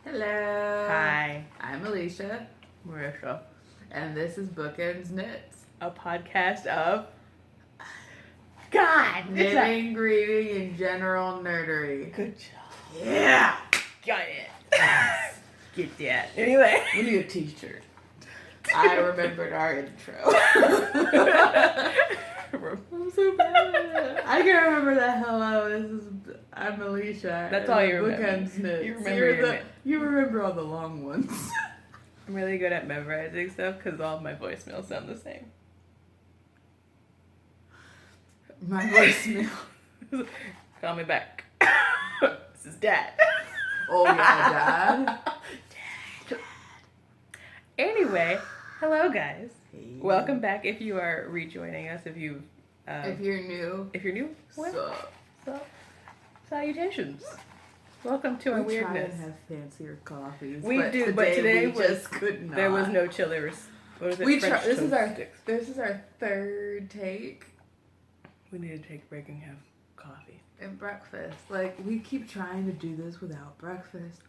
Hello. Hi. I'm Alicia. Marisha. And this is Bookends Knits. A podcast of... God! Knitting, reading, and general nerdery. Good job. Yeah! Got it. Get that. Anyway. We need a t-shirt. I remembered our intro. I'm so bad. I can remember that. Hello, I'm Alicia. That's all you remember. Bookends Knits. You remember you remember all the long ones. I'm really good at memorizing stuff because all of my voicemails sound the same. My voicemail. Call me back. This is Dad. Oh yeah, Dad. Dad. Anyway, hello guys. Hey. Welcome back if you are rejoining us. If you're new, so salutations. Welcome to our weirdness. We try to have fancier coffees. We do, but today we just could not. There was no chillers. What is it? This is our third take. We need to take a break and have coffee. And breakfast. Like, we keep trying to do this without breakfast.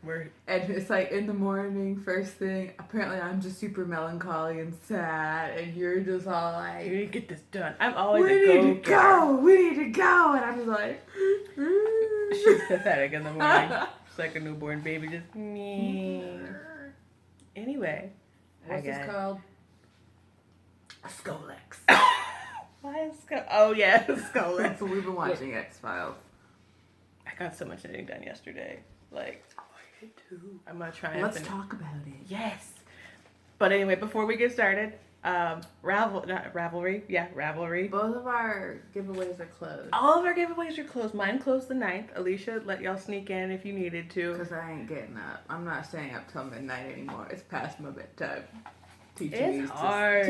And it's like in the morning, first thing, apparently I'm just super melancholy and sad, and you're just all like, you need to get this done. I'm always we need to go, and I'm just like, she's pathetic in the morning. It's like a newborn baby, just me. Anyway. What's this called? A Skolex. Why is Oh yeah, Skolex. So we've been watching X-Files. I got so much knitting done yesterday. Like, oh, I did too. I'm gonna try. Let's talk about it. Yes. But anyway, before we get started, Ravelry. Both of our giveaways are closed. All of our giveaways are closed. Mine closed the 9th. Alicia let y'all sneak in if you needed to. Because I ain't getting up. I'm not staying up till midnight anymore. It's past my bedtime. It's hard.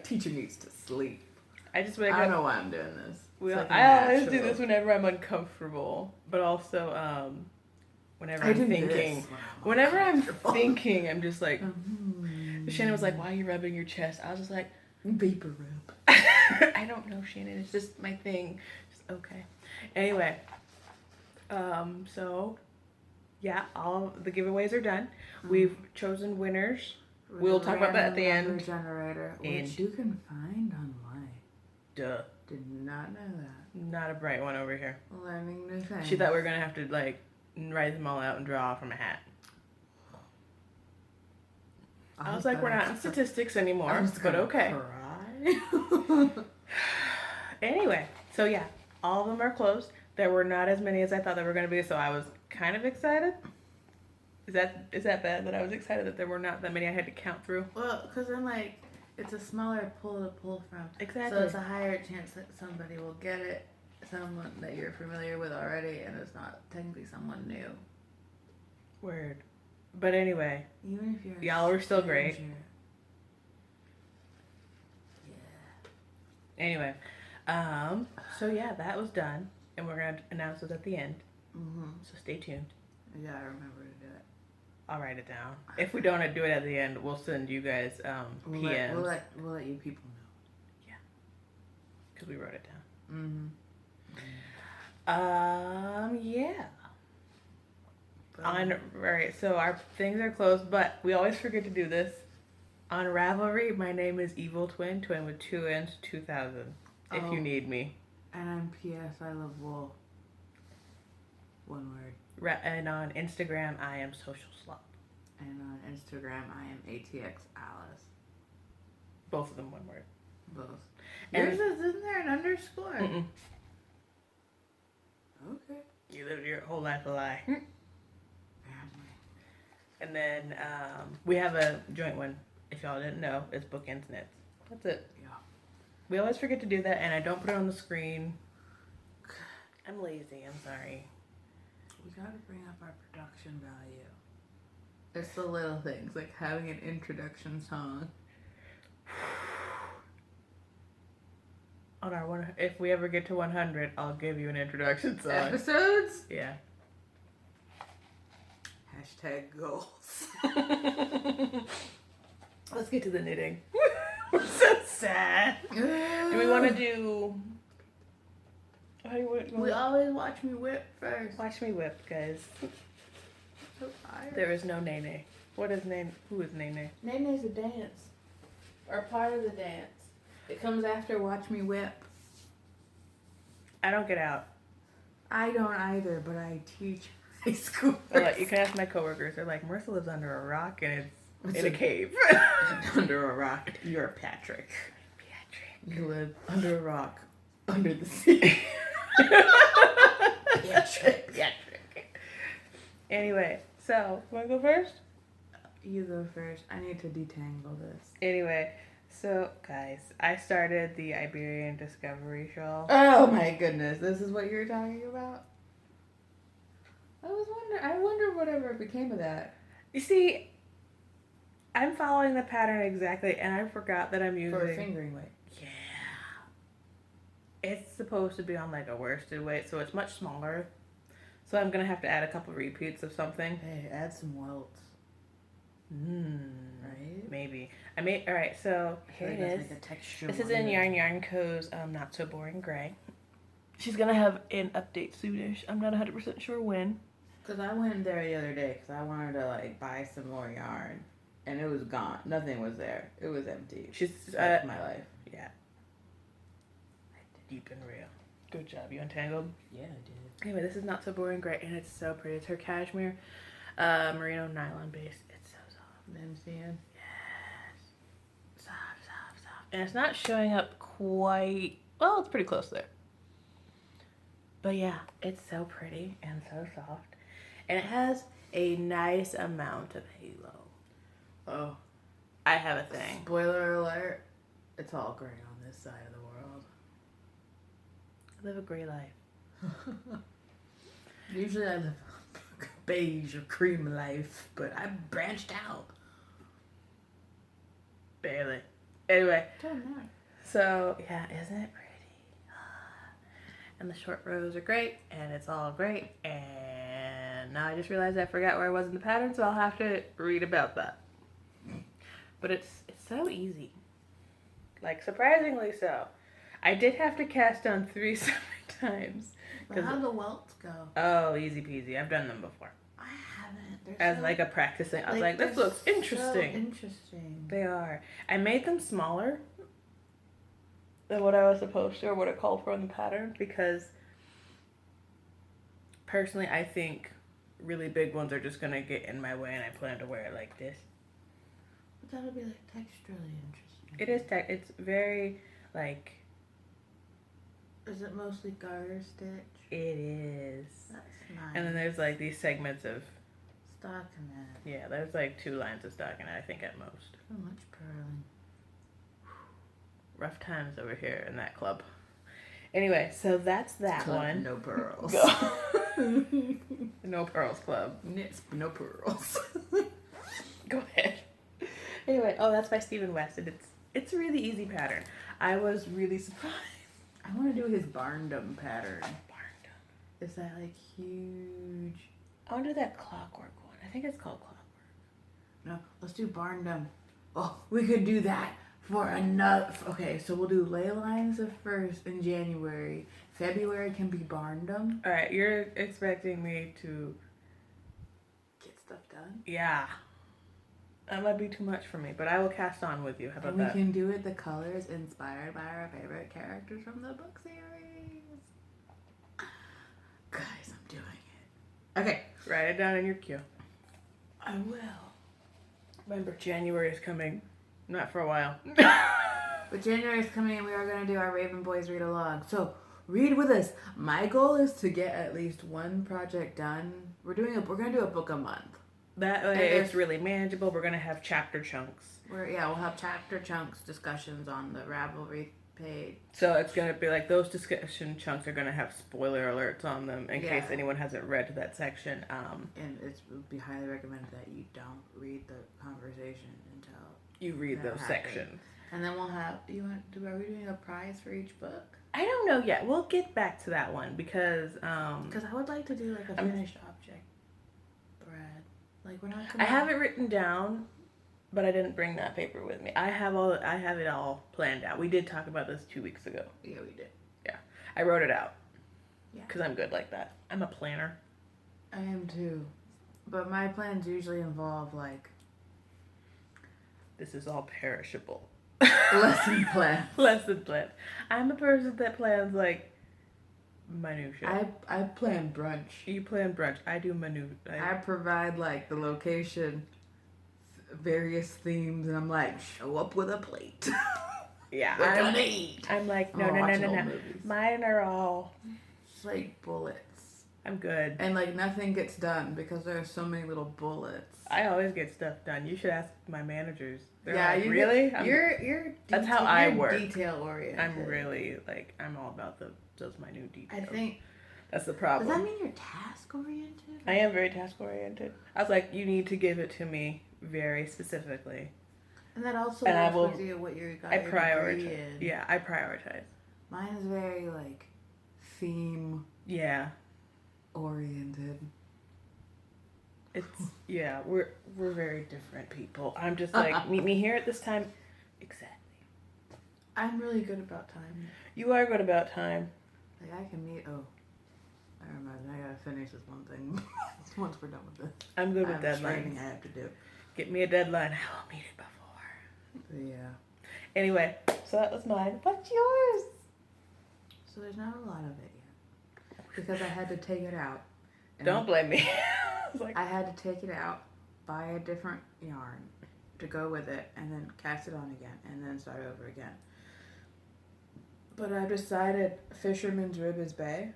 Teacher needs to sleep. I just wake up. I don't know why I'm doing this. I always do this whenever I'm uncomfortable, but also whenever I'm thinking. Whenever I'm thinking, I'm just like. Shannon was like, "Why are you rubbing your chest?" I was just like, "Vapor rub." I don't know, Shannon. It's just my thing. Just okay. Anyway, so yeah, all of the giveaways are done. We've chosen winners. We'll talk about that at the end. Generator, which you can find online. Duh. Did not know that. Not a bright one over here. Learning new things. She thought we were gonna have to like write them all out and draw from a hat. I was like, we're not in statistics anymore, but okay. Anyway, so yeah, all of them are closed. There were not as many as I thought there were gonna be, so I was kind of excited. Is that bad that I was excited that there were not that many I had to count through? Well, because then like it's a smaller pool to pull from. Exactly. So it's a higher chance that somebody will get it, someone that you're familiar with already, and it's not technically someone new. Word. But anyway, even if you're y'all are still great. Yeah. Anyway, so yeah, that was done, and we're gonna announce it at the end. So stay tuned. Yeah, I remember to do it. I'll write it down. If we don't do it at the end, we'll send you guys PMs. We'll let you people know. Yeah. Because we wrote it down. Yeah. Right, so our things are closed, but we always forget to do this. On Ravelry, my name is Evil Twin with 2 N's, 2000. If you need me. And I'm PS, I love wool. One word. And on Instagram, I am Social Slop. And on Instagram, I am ATX Alice. Both of them one word. Both. Yours isn't there an underscore? Mm-mm. Okay. You lived your whole life a lie. And then we have a joint one. If y'all didn't know, it's Bookends Knits. That's it. Yeah. We always forget to do that, and I don't put it on the screen. I'm lazy. I'm sorry. We gotta bring up our production value. It's the little things, like having an introduction song. On our if we ever get to 100, I'll give you an introduction song. Episodes? Yeah. Hashtag goals. Let's get to the knitting. We're so sad. Do we want to do We always watch me whip first. Watch me whip, guys. so tired. There is no Nene. What is Nene? Who is Nene? Nene's a dance. Or part of the dance. It comes after Watch Me Whip. I don't get out. I don't either, but I teach high school. Like, you can ask my coworkers. They're like, Marissa lives under a rock and it's in a cave. Under a rock. You're Patrick. You live under a rock. Under the sea. Patrick. Anyway, so, want to go first? You go first. I need to detangle this. Anyway, so, guys, I started the Iberian Discovery Shawl. Oh my goodness. This is what you're talking about? I wonder whatever became of that. You see, I'm following the pattern exactly, and I forgot that I'm using... For a fingering weight. Yeah. It's supposed to be on, like, a worsted weight, so it's much smaller. So I'm going to have to add a couple repeats of something. Hey, add some welts. Right? Maybe. Alright, so here it is. Like a texture this is in Yarn Co.'s Not So Boring Gray. She's going to have an update soonish. I'm not 100% sure when. Because I went there the other day because I wanted to, like, buy some more yarn. And it was gone. Nothing was there. It was empty. She's... Like my life. Yeah. Deep and real. Good job. You untangled? Yeah, I did. Anyway, this is Not So Boring Gray, and it's so pretty. It's her cashmere merino nylon base. It's so soft. I'm seeing. Yes. Soft. And it's not showing up quite... Well, it's pretty close there. But yeah, it's so pretty and so soft. And it has a nice amount of halo. Oh. I have a thing. Spoiler alert. It's all gray on this side of the world. I live a gray life. Usually I live a beige or cream life, but I branched out. Barely. Anyway. Don't know. So, yeah, isn't it pretty? And the short rows are great, and it's all great. And now I just realized I forgot where I was in the pattern, so I'll have to read about that. But it's so easy. Like, surprisingly so. I did have to cast on 3 separate times. But how'd the welts go? Oh, easy peasy. I've done them before. I haven't. As like a practicing. I was like, this looks interesting. So interesting. They are. I made them smaller than what I was supposed to or what it called for in the pattern because personally I think really big ones are just going to get in my way and I plan to wear it like this. But that'll be like texturally interesting. It is it's very like... Is it mostly garter stitch? It is. That's nice. And then there's like these segments of... Stockinette. Yeah, there's like 2 lines of stockinette I think at most. So much purling. Rough times over here in that club. Anyway, so that's that club, one. No pearls. No pearls club. Knits, no pearls. Go ahead. Anyway, that's by Stephen West, and it's a really easy pattern. I was really surprised. I want to do his barndom pattern. Barndom. Is that like huge? I want to do that clockwork one. I think it's called clockwork. No, let's do barndom. Oh, we could do that for another. Okay, so we'll do ley lines the first in January. February can be barndom. All right, you're expecting me to get stuff done. Yeah. That might be too much for me, but I will cast on with you. How about that? We can do it the colors inspired by our favorite characters from the book series. Guys, I'm doing it. Okay. Write it down in your queue. I will. Remember, January is coming. Not for a while. But January is coming and we are going to do our Raven Boys read along. So, read with us. My goal is to get at least one project done. We're going to do a book a month. That way it's really manageable. We're going to have chapter chunks. We'll have chapter chunks discussions on the Ravelry page. So it's going to be like those discussion chunks are going to have spoiler alerts on them in case anyone hasn't read that section. And it would be highly recommended that you don't read the conversation until you read those sections. And then we'll have, are we doing a prize for each book? I don't know yet. We'll get back to that one because I would like to do like a finished object thread. Like we're not. I have it written down, but I didn't bring that paper with me. I have it all planned out. We did talk about this 2 weeks ago. Yeah, we did. Yeah, I wrote it out. Yeah. Because I'm good like that. I'm a planner. I am too. But my plans usually involve like this is all perishable. lesson plan. Lesson plan. I'm a person that plans like minutia. I plan brunch. You plan brunch. I do minutia. I provide like the location, various themes, and I'm like, show up with a plate. Yeah, we're gonna eat. I'm like, no. Mine are all it's like bullets. I'm good. And like nothing gets done because there are so many little bullets. I always get stuff done. You should ask my managers. They're yeah, like, really? You're that's how I work. Detail oriented. I'm really like I'm all about those minute details. I think that's the problem. Does that mean you're task oriented? I am very task oriented. I was like, you need to give it to me very specifically. And that also and I will. What you're I prioritize. Yeah, I prioritize. Mine is very like theme. Yeah. Oriented. It's we're very different people. I'm just like meet me here at this time. Exactly. I'm really good about time. You are good about time. Like I can meet. Oh, I imagine I gotta finish this one thing once we're done with this. I'm good with deadlines. Training I have to do. Get me a deadline. I will meet it before. Yeah. Anyway, so that was mine. What's yours? So there's not a lot of it yet because I had to take it out. Don't blame me. I had to take it out, buy a different yarn to go with it, and then cast it on again, and then start over again. But I decided Fisherman's Rib is bae.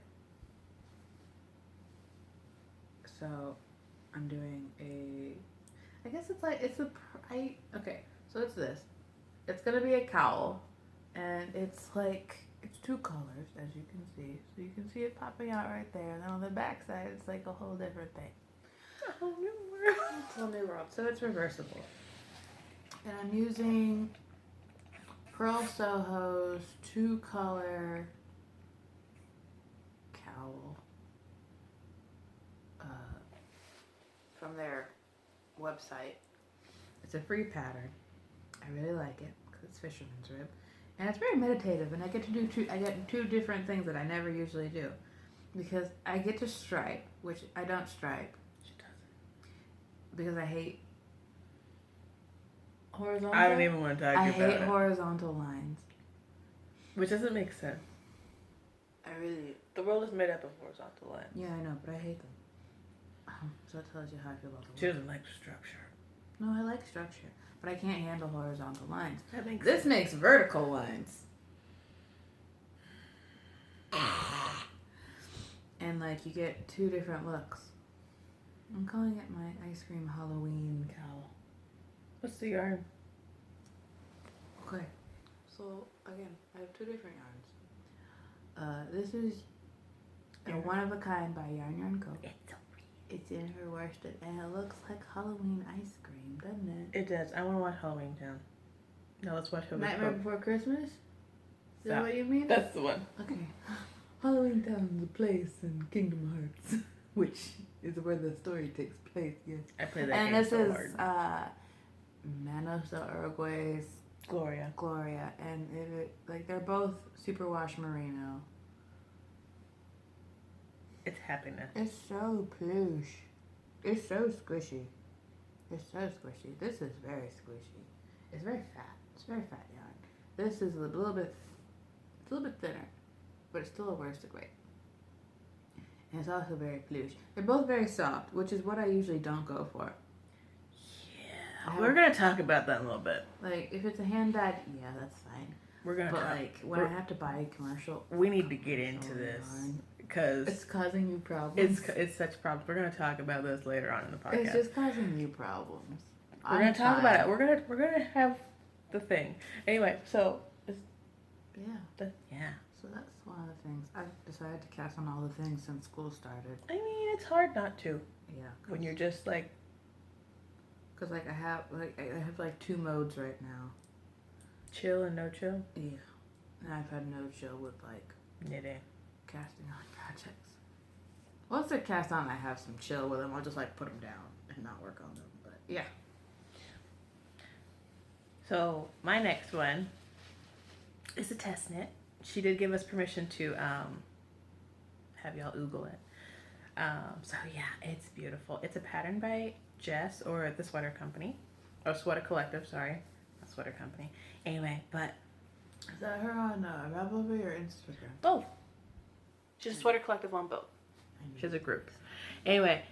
So I'm doing I guess it's like, okay, so it's this. It's going to be a cowl, and it's like, it's two colors, as you can see. So you can see it popping out right there, and then on the back side, it's like a whole different thing. A whole new world. It's a whole new world. So it's reversible. And I'm using Pearl Soho's two-color cowl from their website. It's a free pattern. I really like it because it's Fisherman's Rib. And it's very meditative, and I get to do two different things that I never usually do. Because I get to stripe, which I don't stripe. She doesn't. Because I hate horizontal. I don't even want to talk about it. I hate horizontal lines. Which doesn't make sense. The world is made up of horizontal lines. Yeah, I know, but I hate them. So that tells you how I feel about the world. She doesn't like structure. No, I like structure, but I can't handle horizontal lines. That makes this makes vertical lines. And like you get two different looks. I'm calling it my ice cream Halloween cowl. What's the yarn? Okay, so again, I have two different yarns. This is a one of a kind by Yarn Co. It's in her worsted, and it looks like Halloween ice cream, doesn't it? It does. I want to watch Halloween Town. No, let's watch Halloween Nightmare Before Christmas? Is that what you mean? That's the one. Okay. Halloween Town is a place in Kingdom Hearts, which is where the story takes place, yes. I play that game so hard. hard. And this is Manos del Uruguay's Gloria, and like they're both superwash merino. It's happiness. It's so plush. It's so squishy. It's so squishy. This is very squishy. It's very fat. It's very fat yarn. This is a little bit thinner, but it's still a worsted weight. And it's also very plush. They're both very soft, which is what I usually don't go for. Yeah, we're gonna talk about that in a little bit. Like if it's a hand dyed, yeah, that's fine. But like when I have to buy commercial, we need to get into this. Because it's causing you problems. It's such problems. We're gonna talk about this later on in the podcast. It's just causing you problems. We're gonna talk about it. We're gonna have the thing. Anyway, so So that's one of the things I've decided to cast on all the things since school started. I mean, it's hard not to. Yeah. When you're just like. Cause like I have like two modes right now. Chill and no chill. Yeah. And I've had no chill with like knitting. Casting on projects. Once they're cast on, I have some chill with them. I'll just like put them down and not work on them. But yeah. So my next one is a test knit. She did give us permission to have y'all Google it. So yeah, it's beautiful. It's a pattern by Jess, or the Sweater Company, or Sweater Collective. Sorry, not Sweater Company. Anyway, but is that her on Ravelry or Instagram? Both. She's a Sweater Collective on both. She's a group. Anyway.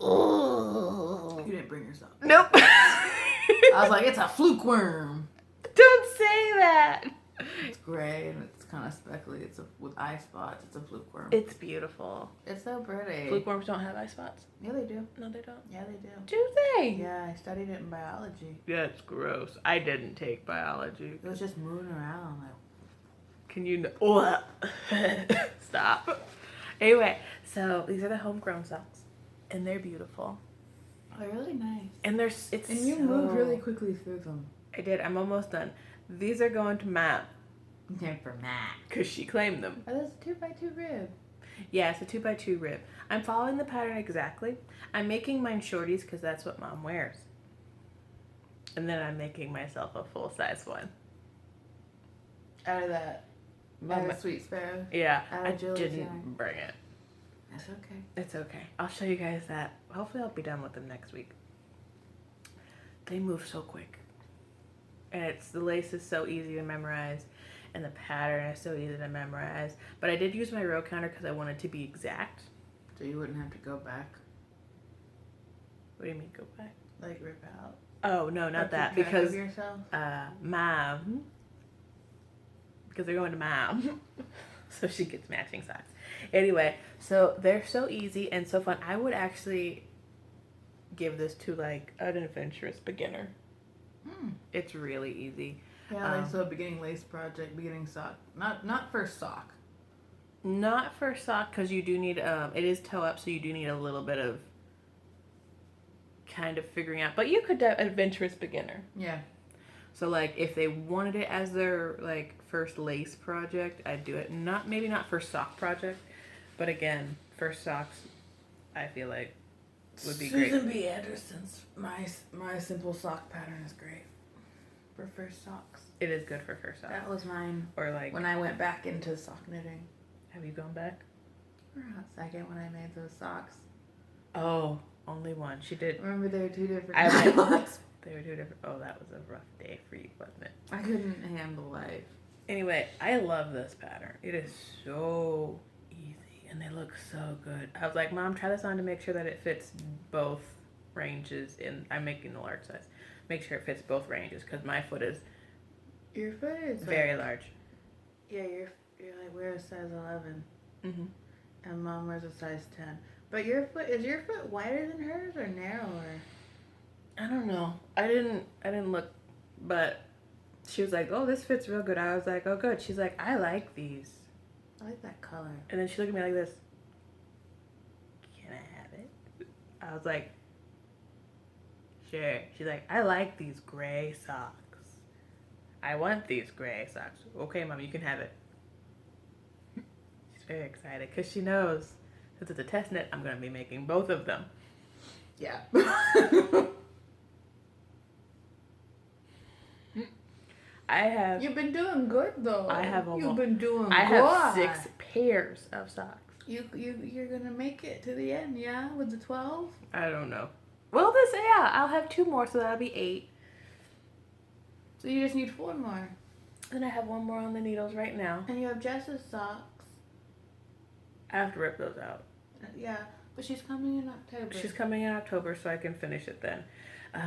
You didn't bring yourself. Nope. I was like, it's a fluke worm. Don't say that. It's gray and it's kind of speckly. It's with eye spots. It's a fluke worm. It's beautiful. It's so pretty. Fluke worms don't have eye spots? Yeah, they do. No, they don't. Yeah, they do. Do they? Yeah, I studied it in biology. Yeah, it's gross. I didn't take biology. It was just moving around. Like, can you know? Stop. Anyway, so these are the homegrown socks, and they're beautiful. they're really nice. And you moved really quickly through them. I did. I'm almost done. These are going to Mom. They're for Matt. Because she claimed them. Are those a 2x2 rib? Yeah, it's a 2x2 rib. I'm following the pattern exactly. I'm making mine shorties because that's what Mom wears. And then I'm making myself a full-size one. Out of that. Out of Sweet Sparrow? Yeah, I didn't bring it. That's okay. It's okay. I'll show you guys that. Hopefully I'll be done with them next week. They move so quick. And the lace is so easy to memorize. And the pattern is so easy to memorize. But I did use my row counter because I wanted to be exact. So you wouldn't have to go back? What do you mean go back? Like rip out? Oh, no, not that. Keep track Because, of yourself? Mom. Because they're going to Mom. So she gets matching socks. Anyway, so they're so easy and so fun. I would actually give this to like an adventurous beginner. It's really easy. Yeah, like so a beginning lace project, beginning sock. Not first sock. Not first sock because you do need, it is toe up, so you do need a little bit of kind of figuring out. But you could do adventurous beginner. Yeah. So like if they wanted it as their like first lace project, I'd do it. Maybe not first sock project, but again, first socks, I feel like would be great. Susan B. Anderson's my simple sock pattern is great for first socks. It is good for first socks. That was mine. Or like when I went back into sock knitting. Have you gone back? For a hot second when I made those socks. Oh, only one. She did. Remember they were two different socks. They were two different. Oh, that was a rough day for you, wasn't it? I couldn't handle life. Anyway, I love this pattern. It is so easy and they look so good. I was like, Mom, try this on to make sure that it fits both ranges. I'm making the large size. Make sure it fits both ranges because my foot is your foot is very large. Yeah, you're like we're a size 11. Mhm. And Mom wears a size 10. But your foot wider than hers or narrower? I don't know. I didn't look, but she was like, "Oh, this fits real good." I was like, "Oh, good." She's like, "I like these." I like that color. And then she looked at me like this. Can I have it? I was like, "Sure." She's like, "I like these gray socks. I want these gray socks." Okay, Mom, you can have it. She's very excited because she knows since it's a test knit, I'm going to be making both of them. Yeah. You've been doing good though. You've been doing good. I have 6 pairs of socks. You're gonna make it to the end, yeah? With the 12? I don't know. Well, I'll have 2 more, so that'll be 8. So you just need 4 more. Then I have 1 more on the needles right now. And you have Jess's socks. I have to rip those out. Yeah, but she's coming in October. She's coming in October, so I can finish it then.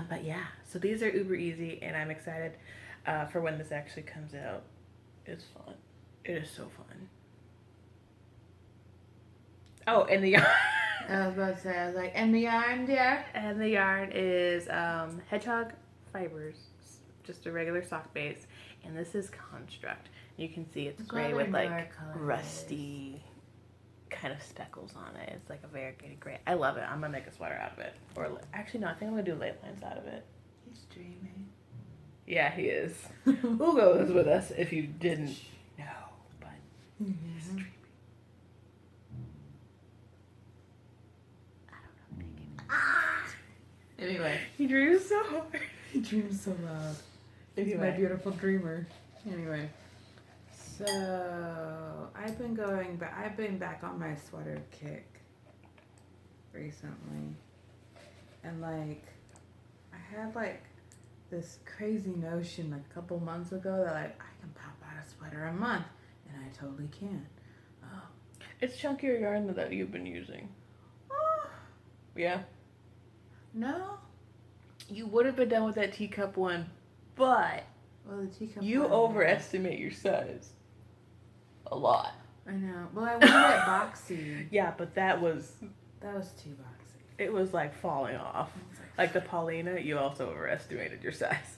But yeah, so these are uber easy, and I'm excited for when this actually comes out. It's fun. It is so fun. Oh, and the yarn. I was about to say, and the yarn, dear? And the yarn is Hedgehog Fibers, just a regular sock base. And this is Construct. You can see it's gray with like rusty kind of speckles on it. It's like a variegated gray. I love it. I'm going to make a sweater out of it. Or actually, no, I think I'm going to do ley lines out of it. He's dreaming. Yeah, he is. Hugo is with us if you didn't know, but he's dreaming. I don't know thinking. Anyway. He dreams so hard. He dreams so loud. He's Anyway. my beautiful dreamer. Anyway. So I've been back on my sweater kick recently, and like I had like this crazy notion like a couple months ago that like I can pop out a sweater a month, and I totally can. It's chunkier yarn that you've been using. Yeah. No. You would have been done with that teacup one, but Well, the teacup. you overestimate your size. A lot. I know. Well, I wanted it boxy. Yeah, but that was too boxy. It was like falling off. Like the Paulina, you also overestimated your size.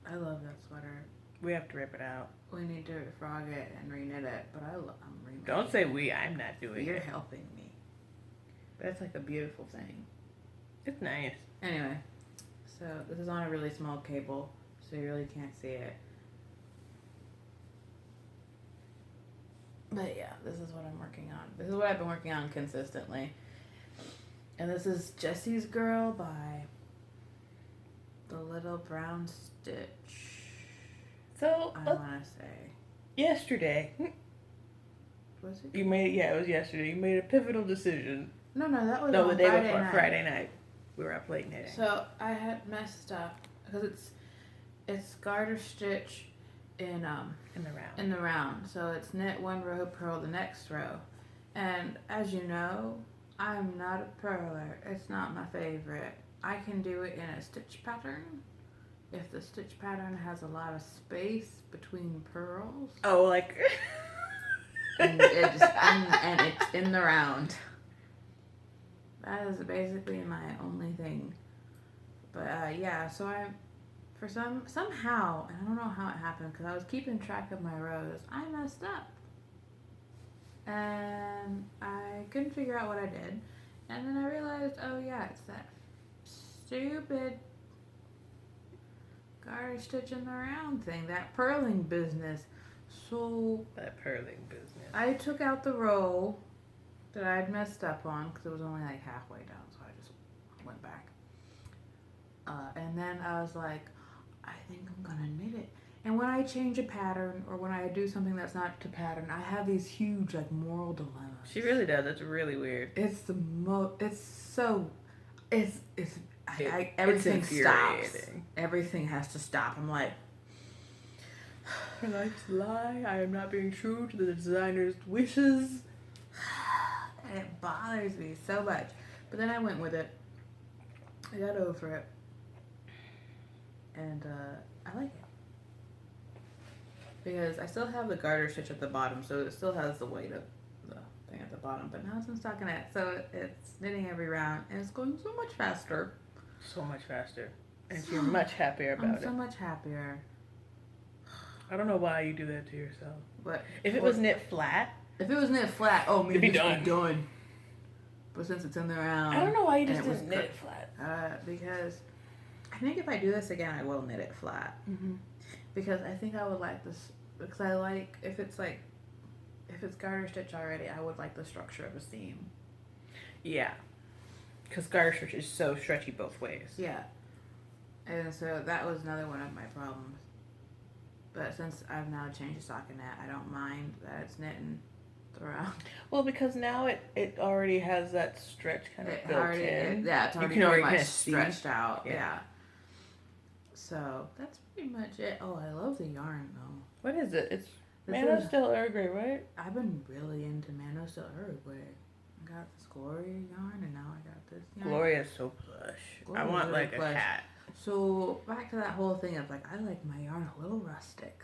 I love that sweater. We have to rip it out. We need to frog it and reknit it, but I'm reknitting. Don't say we. I'm not doing it. You're helping me. But it's like a beautiful thing. It's nice. Anyway, so this is on a really small cable, so you really can't see it. But yeah, this is what I'm working on. This is what I've been working on consistently. And this is Jessie's Girl by The Little Brown Stitch. So, I want to say. Yesterday. Was it? It was yesterday. You made a pivotal decision. No, that was the day Friday before, night. Friday night. We were up late knitting. So I had messed up because it's garter stitch in the round. So it's knit one row, purl the next row. And as you know, I'm not a purler. It's not my favorite. I can do it in a stitch pattern if the stitch pattern has a lot of space between purls. Oh, like and it's in the round. That is basically my only thing. But yeah, so somehow, and I don't know how it happened because I was keeping track of my rows, I messed up. And I couldn't figure out what I did. And then I realized, oh yeah, it's that stupid garter stitch in the round thing, that purling business. So that purling business. I took out the row that I'd messed up on because it was only like halfway down, so I just went back. And then I was like, I think I'm gonna knit it. And when I change a pattern or when I do something that's not to pattern, I have these huge like moral dilemmas. She really does. That's really weird. It's everything stops. Everything has to stop. I'm like, her life's a lie. I am not being true to the designer's wishes. And it bothers me so much. But then I went with it. I got over it. And I like it. Because I still have the garter stitch at the bottom, so it still has the weight of the thing at the bottom. But now it's in stockinette, so it's knitting every round, and it's going so much faster. So much faster. And you're much happier about it. I'm so much happier. I don't know why you do that to yourself. But if it was knit flat. If it was knit flat, oh man, it'd be done. But since it's in the round, I don't know why you just didn't knit it flat. Because I think if I do this again, I will knit it flat. Mm-hmm. Because I think I would like this. Because I like if it's garter stitch already, I would like the structure of a seam. Yeah. Because garter stitch is so stretchy both ways. Yeah. And so that was another one of my problems. But since I've now changed the stockinette, I don't mind that it's knitting throughout. Well, because now it already has that stretch kind of built in. It's already pretty much stretched out. Yeah. So that's pretty much it. Oh, I love the yarn though. What is it? It's Mano Still Uruguay, right? I've been really into Mano Still Uruguay. I got this Gloria yarn, and now I got this yarn. Gloria's so plush. I want like a cat. So back to that whole thing of like, I like my yarn a little rustic.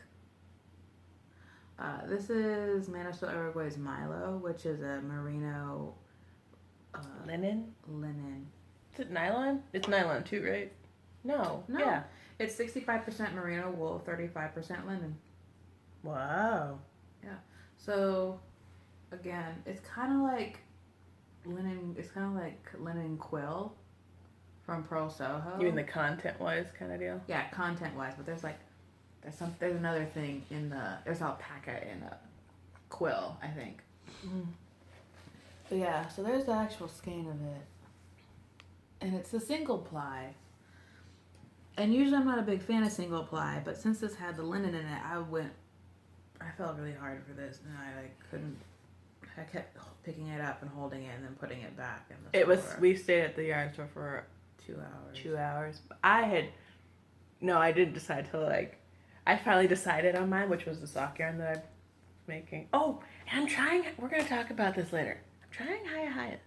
This is Mano Still Uruguay's Milo, which is a merino linen. Is it nylon? It's nylon too, right? No. Yeah. It's 65% merino wool, 35% linen. Wow. Yeah. So again, it's kind of like linen. It's kind of like linen quill from Pearl Soho. You mean the content-wise kind of deal? Yeah, content-wise. But there's another thing there's alpaca in a quill, I think. Mm. But yeah, so there's the actual skein of it, and it's a single ply. And usually I'm not a big fan of single ply, but since this had the linen in it, I felt really hard for this, and I like couldn't. I kept picking it up and holding it, and then putting it back. In the floor. We stayed at the yarn store for 2 hours. 2 hours. I didn't decide till like, I finally decided on mine, which was the sock yarn that I'm making. Oh, and I'm trying. We're gonna talk about this later. I'm trying Hias.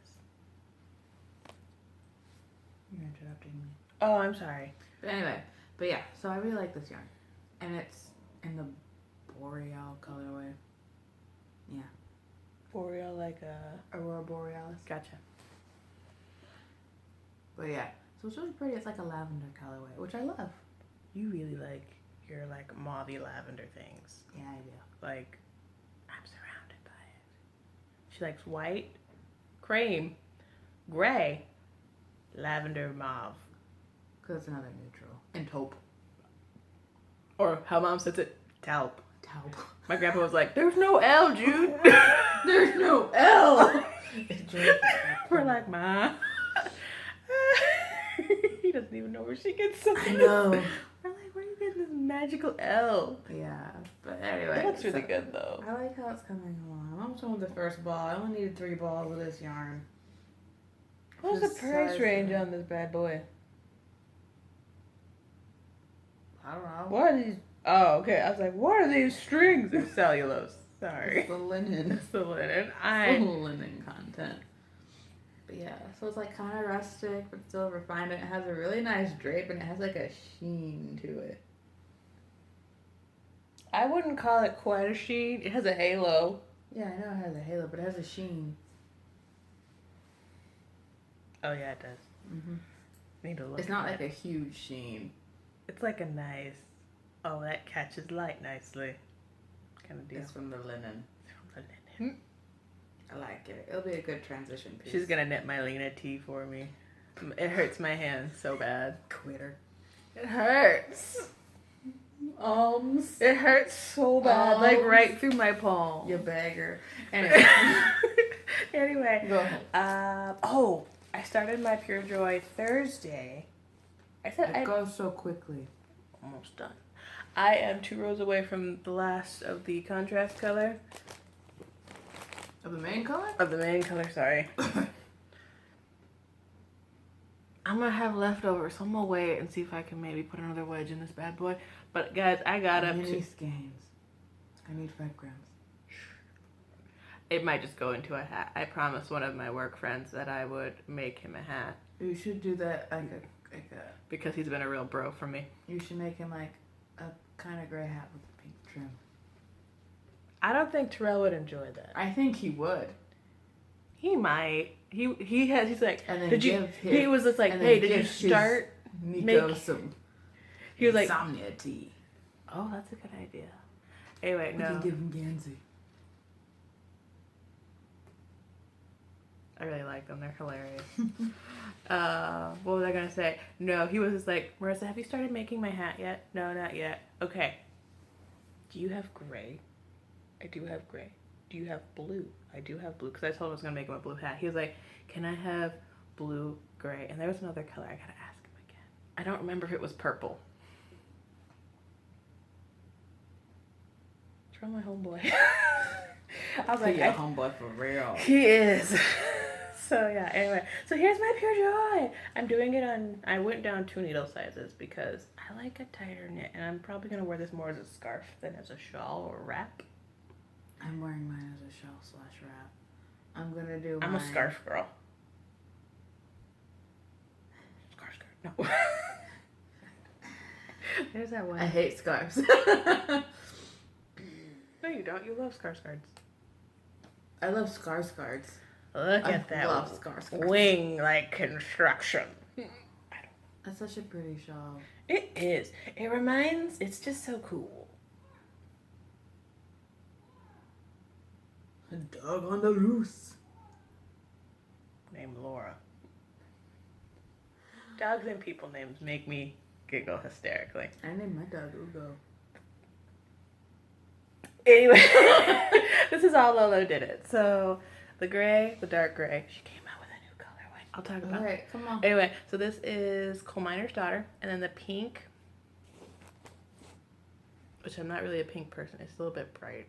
You're interrupting me. Oh, I'm sorry. But anyway, yeah. So I really like this yarn, and it's in the Boreal colorway. Yeah. Boreal, like Aurora Borealis. Gotcha. But yeah, so it's really pretty. It's like a lavender colorway, which I love. You really like your like mauvey lavender things. Yeah, I do. Like, I'm surrounded by it. She likes white, cream, gray, lavender, mauve. Because it's another neutral. And taupe. Or how Mom says it, taupe. Taupe. My grandpa was like, there's no L, Jude. There's no L. We're like, Ma. He doesn't even know where she gets something. I know. We're like, where are you getting this magical L? Yeah, but anyway. It looks really good, though. I like how it's coming along. I'm almost done with the first ball. I only needed 3 balls of this yarn. What's the price range on this bad boy? I don't know. What are these? Oh, okay. I was like, what are these strings? They're cellulose. Sorry. It's the linen. It's the linen. It's the linen content. But yeah, so it's like kind of rustic, but still refined. And it has a really nice drape, and it has like a sheen to it. I wouldn't call it quite a sheen. It has a halo. Yeah, I know it has a halo, but it has a sheen. Oh yeah, it does. Mm-hmm. Need to look. It's not like a huge sheen. It's like a nice. Oh, that catches light nicely. Kind of deal. It's from the linen. From the linen. I like it. It'll be a good transition piece. She's gonna knit my Lena tee for me. It hurts my hand so bad. Quitter. It hurts. It hurts so bad, like right through my palm. You beggar. Anyway. Anyway. Go ahead. I started my Pure Joy Thursday. I said it goes so quickly. Almost done. I am 2 rows away from the last of the contrast color. Of the main color? Of the main color, sorry. I'm gonna have leftovers, so I'm gonna wait and see if I can maybe put another wedge in this bad boy. But guys, I got up to... skeins. I need 5 grams. It might just go into a hat. I promised one of my work friends that I would make him a hat. You should do that because he's been a real bro for me. You should make him like a kind of gray hat with pink trim. I don't think Terrell would enjoy that. I think he would. He might. He's like, and then he was just like, hey, did you start Nico some he was like insomnia tea. Oh, that's a good idea. Anyway, no. We can give him Gansey. I really like them. They're hilarious. What was I gonna say? No, he was just like, Marissa, have you started making my hat yet? No, not yet. Okay. Do you have gray? I do have gray. Do you have blue? I do have blue, because I told him I was gonna make him a blue hat. He was like, can I have blue, gray? And there was another color. I gotta ask him again. I don't remember if it was purple. It's from my homeboy. I was like, homeboy for real. He is. So yeah, anyway. So here's my Pure Joy. I'm doing it on, I went down 2 needle sizes because I like a tighter knit, and I'm probably going to wear this more as a scarf than as a shawl or wrap. I'm wearing mine as a shawl / wrap. I'm going to do I'm a scarf girl. Scarf skirt. No. There's that one. I hate scarves. No, you don't. You love scarf skirts. I love scarf skirts. Look at that. I love scarf skirts. Wing-like construction. That's such a pretty shawl. It is. It's just so cool. A dog on the loose. Named Laura. Dogs and people names make me giggle hysterically. I named my dog Ugo. Anyway, this is all Lolo did it. So, the gray, the dark gray. She came out with a new colorway. I'll talk about it. Alright, come on. Anyway, so this is Coal Miner's Daughter. And then the pink. which I'm not really a pink person. It's a little bit bright.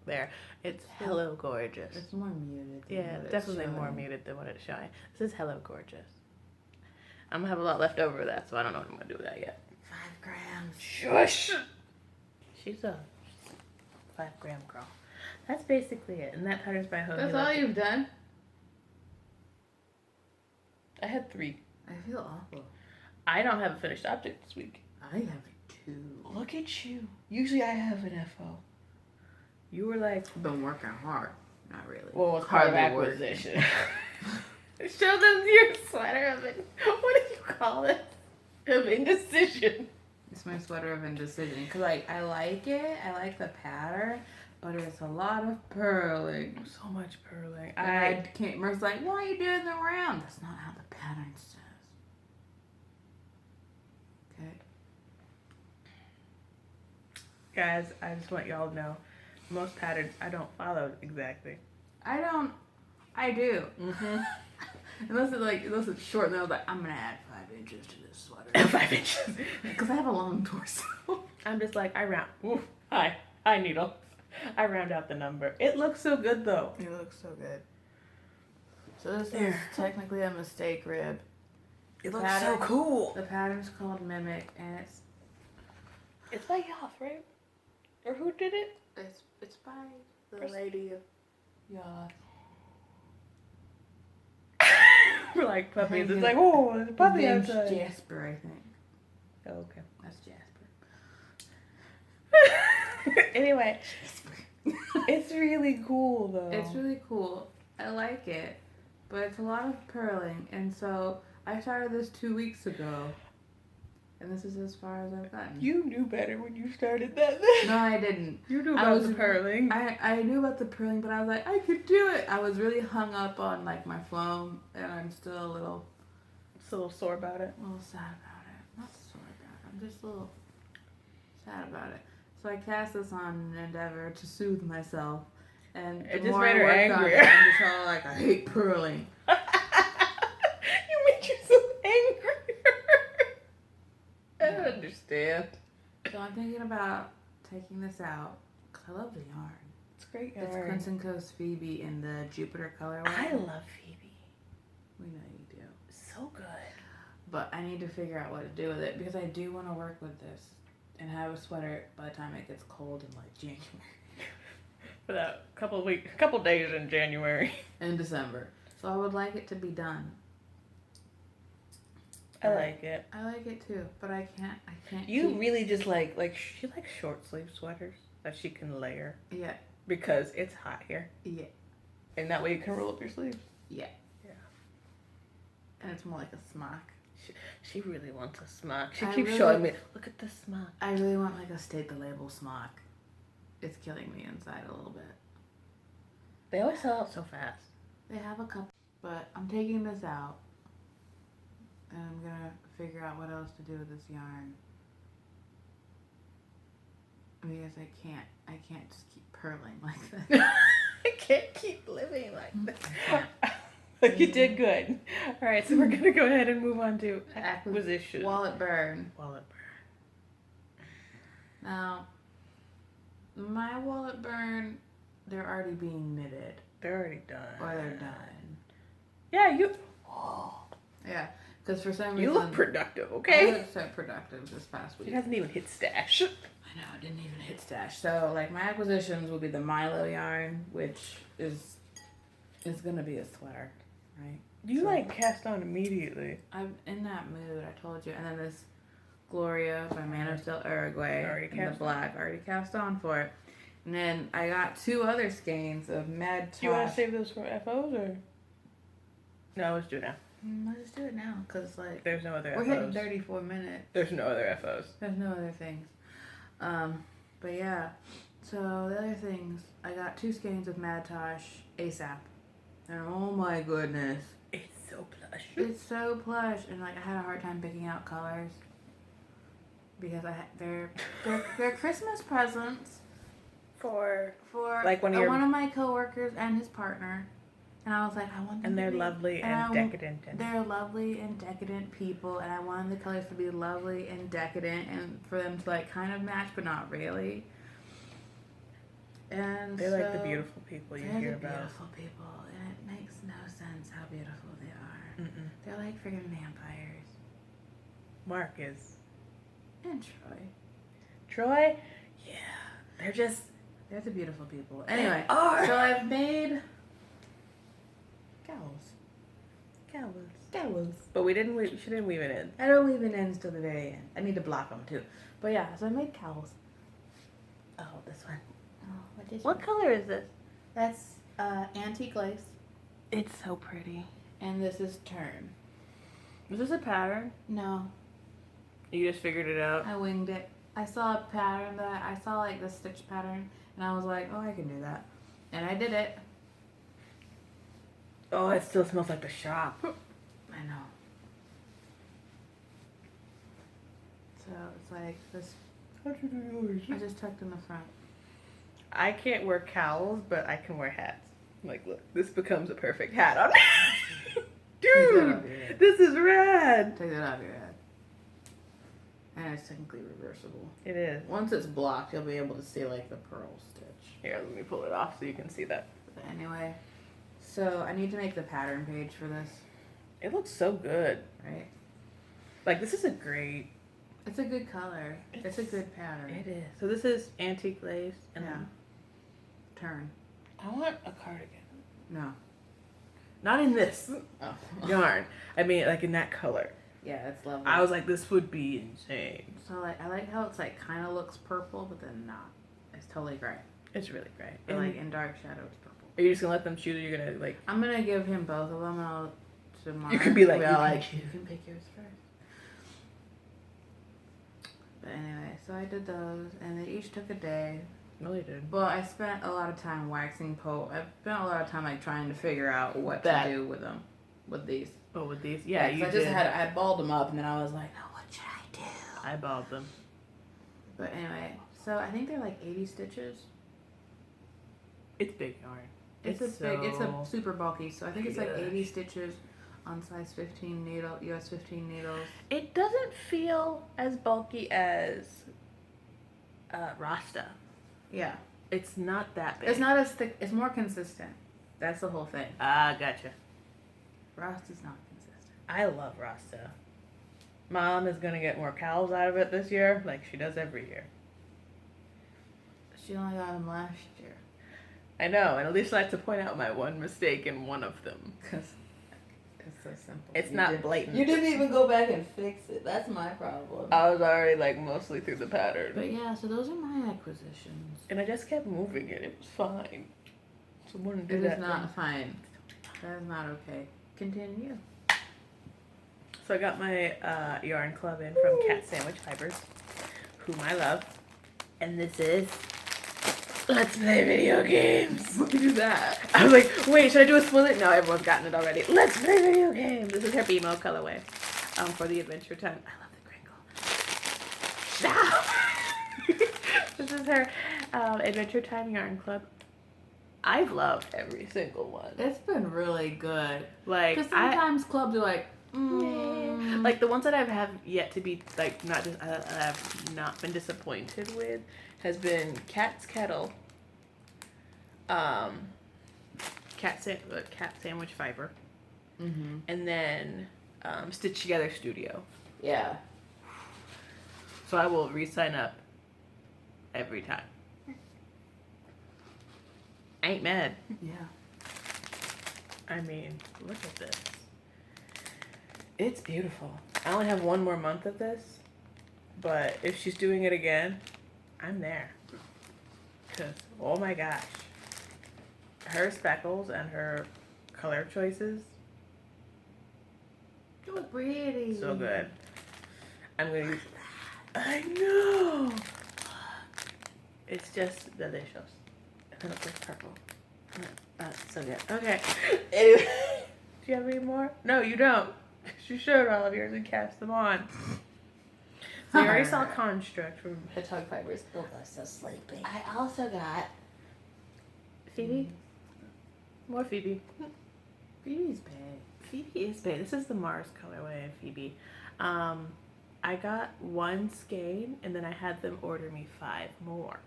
There. It's Hello Gorgeous. It's more muted. Yeah, definitely more muted than what it's showing. This is Hello Gorgeous. I'm gonna have a lot left over of that, so I don't know what I'm gonna do with that yet. 5 grams. Shush! She's a 5-gram girl. That's basically it. And that pattern's by Hobie. That's all you've done? I had 3. I feel awful. I don't have a finished object this week. I have 2. Look at you. Usually I have an FO. You were like... Been working hard. Not really. Well, it's part of acquisition. Show them your sweater of it. What do you call it? Of indecision. It's my sweater of indecision. Because, like, I like it. I like the pattern. But it's a lot of purling. So much purling. I can't. Mer's like, why are you doing the round? That's not how the pattern says. Okay. Guys, I just want y'all to know, most patterns I don't follow exactly. I do. Mm-hmm. unless it's short, and I was like, I'm gonna add 5 inches to this sweater. 5 inches. Because I have a long torso. I'm just like, I round. Ooh, hi needle. I round out the number. It looks so good though. It looks so good. So this is technically a mistake rib. It looks so cool. The pattern's called Mimic, and it's by Yoth, right? Or who did it? It's by the lady of Yoth. We're like puppies. It's like, oh, there's a puppy outside. Jasper, I think. Oh, okay. That's Jasper. Anyway, it's really cool though. It's really cool. I like it, but it's a lot of purling, and so I started this 2 weeks ago, and this is as far as I've gotten. You knew better when you started that. No, I didn't. You knew about the purling. I knew about the purling, but I was like, I could do it. I was really hung up on like my phloem, and I'm still a little sore about it. A little sad about it. Not sore about it. I'm just a little sad about it. So I cast this on an endeavor to soothe myself, and it just made her angrier. I'm just all like, I hate purling. You made yourself angrier. I don't understand. So I'm thinking about taking this out because I love the yarn. It's great yarn. It's Crimson Coast Phoebe in the Jupiter colorway. I love Phoebe. We know you do. So good. But I need to figure out what to do with it because I do want to work with this and have a sweater by the time it gets cold in like January. For that couple days in January. In December. So I would like it to be done. I like it. I like it too, but I can't. You really just like she likes short sleeve sweaters that she can layer. Yeah. Because it's hot here. Yeah. And that way you can roll up your sleeves. Yeah. Yeah. And it's more like a smock. She really wants a smock. She keeps showing me, look at this smock. I really want like a state the label smock. It's killing me inside a little bit. They always sell out so fast. They have a couple, but I'm taking this out. And I'm gonna figure out what else to do with this yarn. Because I can't just keep purling like that. I can't keep living like that. But you did good. All right, so we're going to go ahead and move on to acquisition. Wallet burn. Wallet burn. Now, my wallet burn, they're already being knitted. They're already done. Or they're done. Yeah, Yeah, because for some reason... You look productive, okay? I look so productive this past week. It hasn't even hit stash. I know, it didn't even hit stash. So, like, my acquisitions will be the Milo yarn, which is going to be a sweater. Right. You cast on immediately. I'm in that mood, I told you. And then this Gloria by Manos del Uruguay in the black. Already cast on for it. And then I got 2 other skeins of Mad Tosh. Do you want to save those for FOs or? No, let's do it now. Let's do it now because there's no other FOs. We're hitting 34 minutes. There's no other FOs. There's no other things. But yeah. So the other things, I got 2 skeins of Mad Tosh ASAP. And oh my goodness. It's so plush. It's so plush. And I had a hard time picking out colors. Because they're Christmas presents. For one one of my coworkers and his partner. And I was like, I want them And they're to be lovely and decadent. They're lovely and decadent people, and I wanted the colors to be lovely and decadent, and for them to like kind of match, but not really. And they're like the beautiful people you hear about. Beautiful people, and it makes no sense how beautiful they are. Mm-mm. They're like friggin' vampires. Mark is. And Troy. Troy? Yeah. They're the beautiful people. Anyway, so I've made Gowls. But she didn't weave it in. I don't weave it in until the very end. I need to block them too. But yeah, so I made cowls. Oh, this one. Oh, What color is this? That's antique lace. It's so pretty. And this is tern. Is this a pattern? No. You just figured it out? I winged it. I saw a pattern I saw like the stitch pattern, and I was like, oh, I can do that. And I did it. Oh, it still smells like the shop. I know. So it's like this. How'd you do yours? I just tucked in the front. I can't wear cowls, but I can wear hats. Like, look, this becomes a perfect hat on. Dude, this is rad. Take that off your head. And it's technically reversible. It is. Once it's blocked, you'll be able to see like the pearl stitch. Here, let me pull it off so you can see that. But anyway, so I need to make the pattern page for this. It looks so good. Right? Like, this is a great... It's a good color. It's a good pattern. It is. So this is antique lace. And yeah. Tern. I want a cardigan. No. Not in this yarn. I mean, like in that color. Yeah, it's lovely. I was like, this would be insane. So like, I like how it's like kind of looks purple, but then not. It's totally gray. It's really gray. But like in dark shadow, it's purple. Are you just gonna let them choose? Or you're gonna like? I'm gonna give him both of them, and I'll tomorrow. You could be like, you can pick yours first. But anyway, so I did those, and they each took a day. No, they did. Well, I spent a lot of time waxing I spent a lot of time like trying to figure out what to do with them, with these. Oh, with these? Yeah, you did. I balled them up, and then I was like, oh, what should I do? I balled them. But anyway, so I think they're like 80 stitches. It's big yarn. It's a super bulky, so I think it's like 80 stitches on size 15 needle, US 15 needles. It doesn't feel as bulky as Rasta. Yeah. It's not that big. It's not as thick. It's more consistent. That's the whole thing. Ah, gotcha. Rasta's not consistent. I love Rasta. Mom is going to get more cowls out of it this year, like she does every year. She only got them last year. I know, and at least I like to point out my one mistake in one of them. Because it's so simple. It's not blatant. You didn't even go back and fix it. That's my problem. I was already like mostly through the pattern. But yeah, so those are my acquisitions. And I just kept moving it. It was fine. So I wouldn't do that. It is not fine. That is not okay. Continue. So I got my yarn club in from Cat Sandwich Fibers, whom I love. And this is Let's Play Video Games. What is that? I was like, wait, should I do a split? No, everyone's gotten it already. Let's Play Video Games. This is her BMO colorway for the Adventure Time. I love the crinkle. Stop. This is her Adventure Time Yarn Club. I've loved every single one. It's been really good. Like, because sometimes clubs are like, like the ones that I have yet to be like not just I have not been disappointed with has been Cat's Kettle, Cat Sandwich Fiber, and then Stitch Together Studio. Yeah. So I will re-sign up every time. I ain't mad. Yeah. I mean, look at this. It's beautiful. I only have one more month of this, but if she's doing it again, I'm there. Because, oh my gosh. Her speckles and her color choices. They look pretty. So good. I'm going to use... I know! It's just delicious. And then it looks purple. So good. Okay. Anyway. Do you have any more? No, you don't. You showed all of yours and cast them on. So you already saw Construct from Hedgehog Fibers. Oh, I'm so sleepy. I also got Phoebe. More Phoebe. Phoebe's bae. Phoebe is bae. This is the Mars colorway of Phoebe. I got 1 skein and then I had them order me 5 more.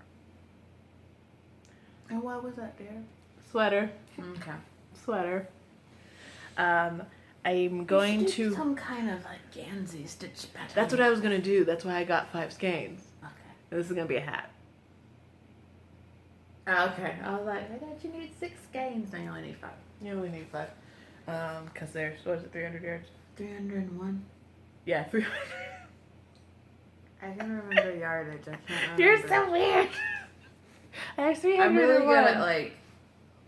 And what was that, dear? Sweater. Okay. Sweater. I'm going to some kind of like Gansey stitch pattern. That's what I was gonna do. That's why I got 5 skeins. Okay. And this is gonna be a hat. Okay. I was like, I thought you need 6 skeins. No, you only need 5. You only need 5. Cause there's, what is it, 300 yards? 301. Yeah, 300. I can remember yardage. I can't remember. You're so weird. There's 301. I'm really good at like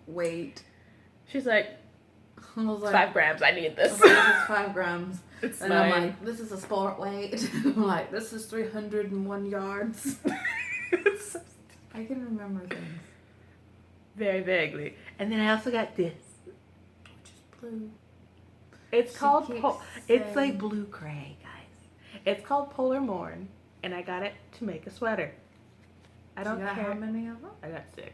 weight. She's like, I was like 5 grams. I need this. I was like, this is 5 grams. It's And mine. I'm like, this is a sport weight. I'm like, this is 301 yards. It's so I can remember things. very vaguely. And then I also got this. Which is blue. It's She called keeps it's like saying- blue gray, guys. It's called Polar Morn, and I got it to make a sweater. I don't You got care. how many of them? I got 6.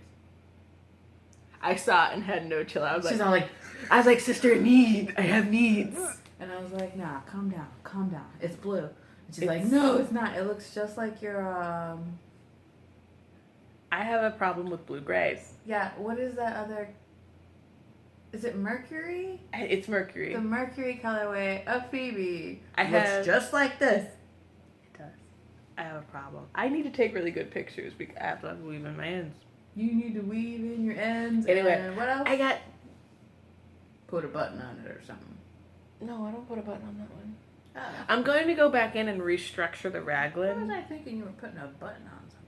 I saw it and had no chill. I was She's like, all like, sister, I have needs. and I was like, nah, calm down. It's blue. And she's like, It's- no, it's not. It looks just like your I have a problem with blue grays. yeah. What is that other? Is it Mercury? It's Mercury. The Mercury colorway of Phoebe I looks have- just like this. It does. I have a problem. I need to take really good pictures because I have to weave in my ends. You need to weave in your ends. Anyway, and what else? I got. Put a button on it or something. No, I don't put a button on that one. Oh. I'm going to go back in and restructure the What was raglan. I thinking you were putting a button on something?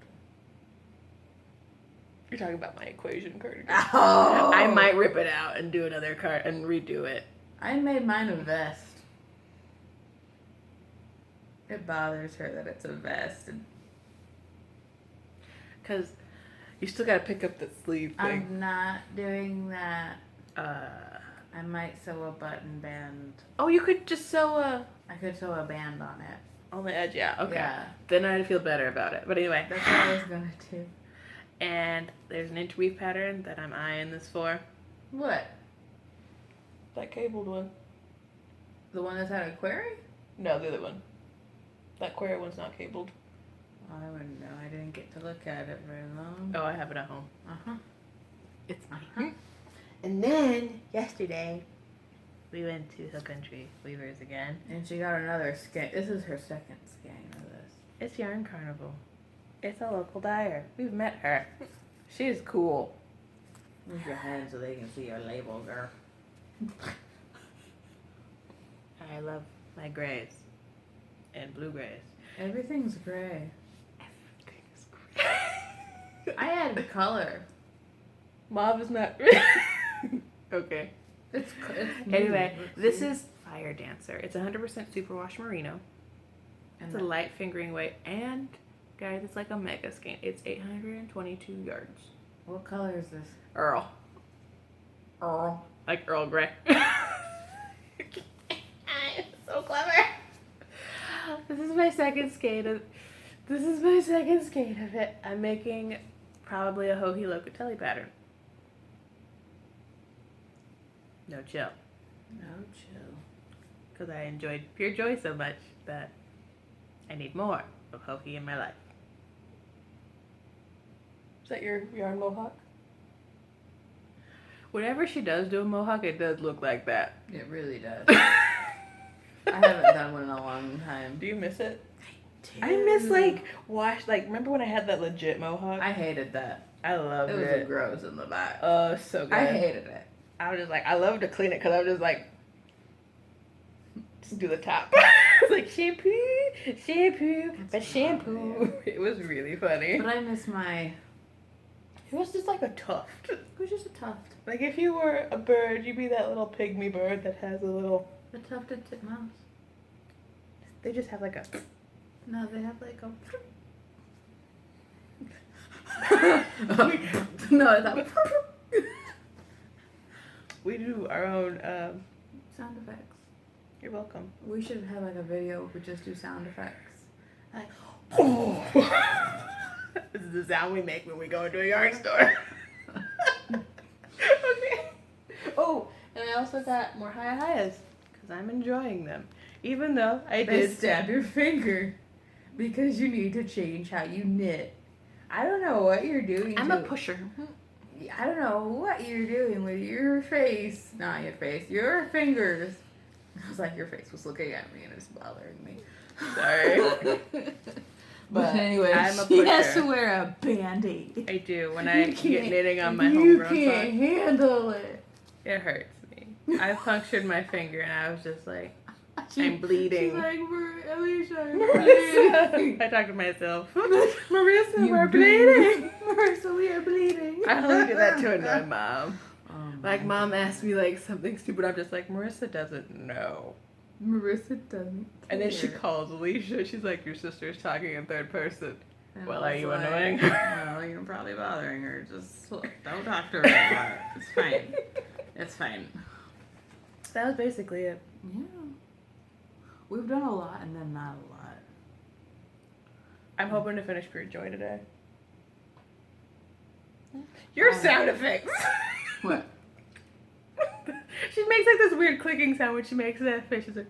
You're talking about my equation cardigan. Oh! I might rip it out and do another card and redo it. I made mine a vest. It bothers her that it's a vest. And Because you still got to pick up the sleeve thing. I'm not doing that. Uh, I might sew a button band. oh, you could just sew I could sew a band on it. on the edge. Yeah, okay. Yeah. Then I'd feel better about it. But anyway. That's what I was gonna do. And there's an interweave pattern that I'm eyeing this for. What? That cabled one. The one that's had a query? No, the other one. That query one's not cabled. I wouldn't know. I didn't get to look at it very long. Oh, I have it at home. Uh-huh. It's mine. Uh-huh. And then, yesterday, we went to Hill Country Weavers again. And she got another skein. This is her second skein of this. It's Yarn Carnival. It's a local dyer. We've met her. She is cool. Move your hand so they can see your label, girl. I love my grays and blue grays. Everything's gray. Everything is gray. I added color. Mauve is not. Okay. It's Anyway, this is Fire Dancer. It's 100% superwash merino. and It's a light fingering weight, and guys, it's like a mega skein. It's 822 yards. what color is this? Earl, like Earl Grey. So clever. This is my second skein of. This is my second skein of it. I'm making probably a Hohi Locatelli pattern. No chill. No chill. Because I enjoyed Pure Joy so much that I need more of Hohi in my life. Is that your yarn mohawk? Whenever she does do a mohawk, it does look like that. It really does. I haven't done one in a long time. Do you miss it? I miss like remember when I had that legit mohawk? I hated that. I loved It was it. gross in the back. Oh, so good. I hated it. I was just like, I love to clean it because I was just like, just do the top. It's like shampoo, but shampoo. It was really funny. But I miss my. It was just like a tuft. It was just a tuft. Like if you were a bird, you'd be that little pygmy bird that has a little. The tufted titmouse. They just have like a. No, they have like a. no, it's not. We do our own. Sound effects. You're welcome. We should have like a video where we just do sound effects. Like, oh. This is the sound we make when we go into a yarn store. Okay. Oh, And I also got more hayas because I'm enjoying them. Even though I They did stab your finger because you need to change how you knit. I don't know what you're doing. I'm a pusher. I don't know what you're doing with your face. Not your face. Your fingers. I was like, your face was looking at me and it's bothering me. Sorry. But anyway, I'm a she pusher. has to wear a Band-Aid. I do. When I get knitting on my homegrown You can't handle it. it hurts me. I punctured my finger and I was just like, I'm bleeding. She's like, Alicia, I'm Marissa. bleeding. I talk to myself. Marissa, we're bleeding. Marissa, we are bleeding. I only did that to annoy Mom. Oh, Like, Mom asked me, like, something stupid. I'm just like, Marissa doesn't know. Marissa doesn't. And then she care. calls Alicia. She's like, your sister's talking in third person. And Well, I are was you like, annoying her? Well, you're probably bothering her. Just don't talk to her about it. It's fine. It's fine. That was basically it. Yeah. We've done a lot and then not a lot. I'm hoping to finish Pure Joy today. Your sound effects. What? She makes like this weird clicking sound when she makes that face. She's like,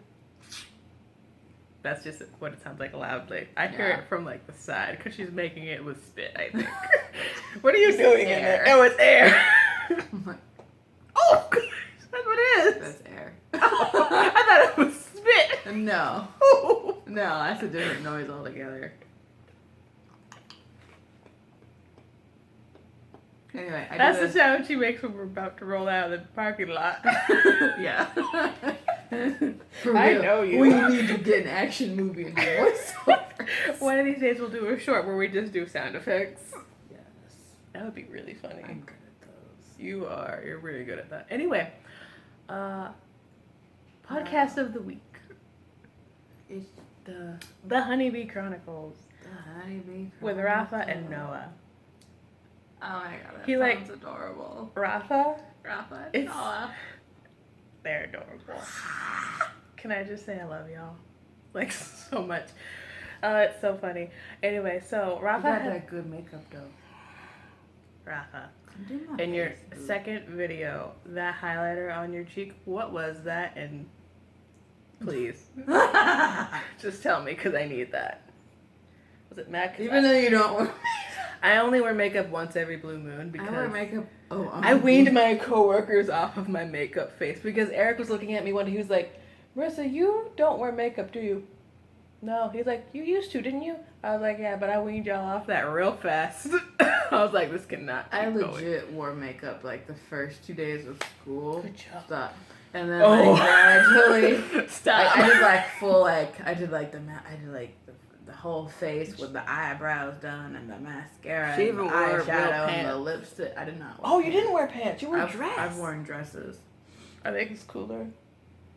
that's just what it sounds like loudly. I hear Yeah. it from like the side because she's making it with spit, I think. What are you doing in there? air. Oh, it's air. I'm like, Oh, that's what it is. that's air. I thought it was spit. No. No, that's a different noise altogether. Anyway, That's the sound she makes when we're about to roll out of the parking lot. Yeah. For I real, know you. We need to get an action movie and do voiceovers. One of these days we'll do a short where we just do sound effects. Yes. That would be really funny. I'm good at those. You are. You're really good at that. Anyway, podcast of the week. It's The Honeybee Chronicles the Honeybee with Rafa and Noah. Oh my god, that He, sounds adorable. Rafa, Rafa and It's- Noah. they're adorable. Can I just say I love y'all? Like, so much. It's so funny. Anyway, so You Rafa got had... that good makeup though. Rafa, Do my in your face, boo. second video, that highlighter on your cheek, what was that? And please, just tell me because I need that. Was it MAC? Even though you don't wear I only wear makeup once every blue moon because I wear makeup. Oh, I weaned my coworkers off of my makeup face because Eric was looking at me one day. He was like, Marissa, you don't wear makeup, do you? No. He's like, you used to, didn't you? I was like, yeah, but I weaned y'all off that real fast. I was like, this cannot keep I going. legit wore makeup like the first 2 days of school. Good job. Stop. And then Oh. like gradually, Stop. I did like full like I did like the the whole face with the eyebrows done and the mascara She and the even wore real eyeshadow and the pants. lipstick. I did not. Oh, you pants. didn't wear pants. You wore a I've, dress. I've worn dresses. I think it's cooler.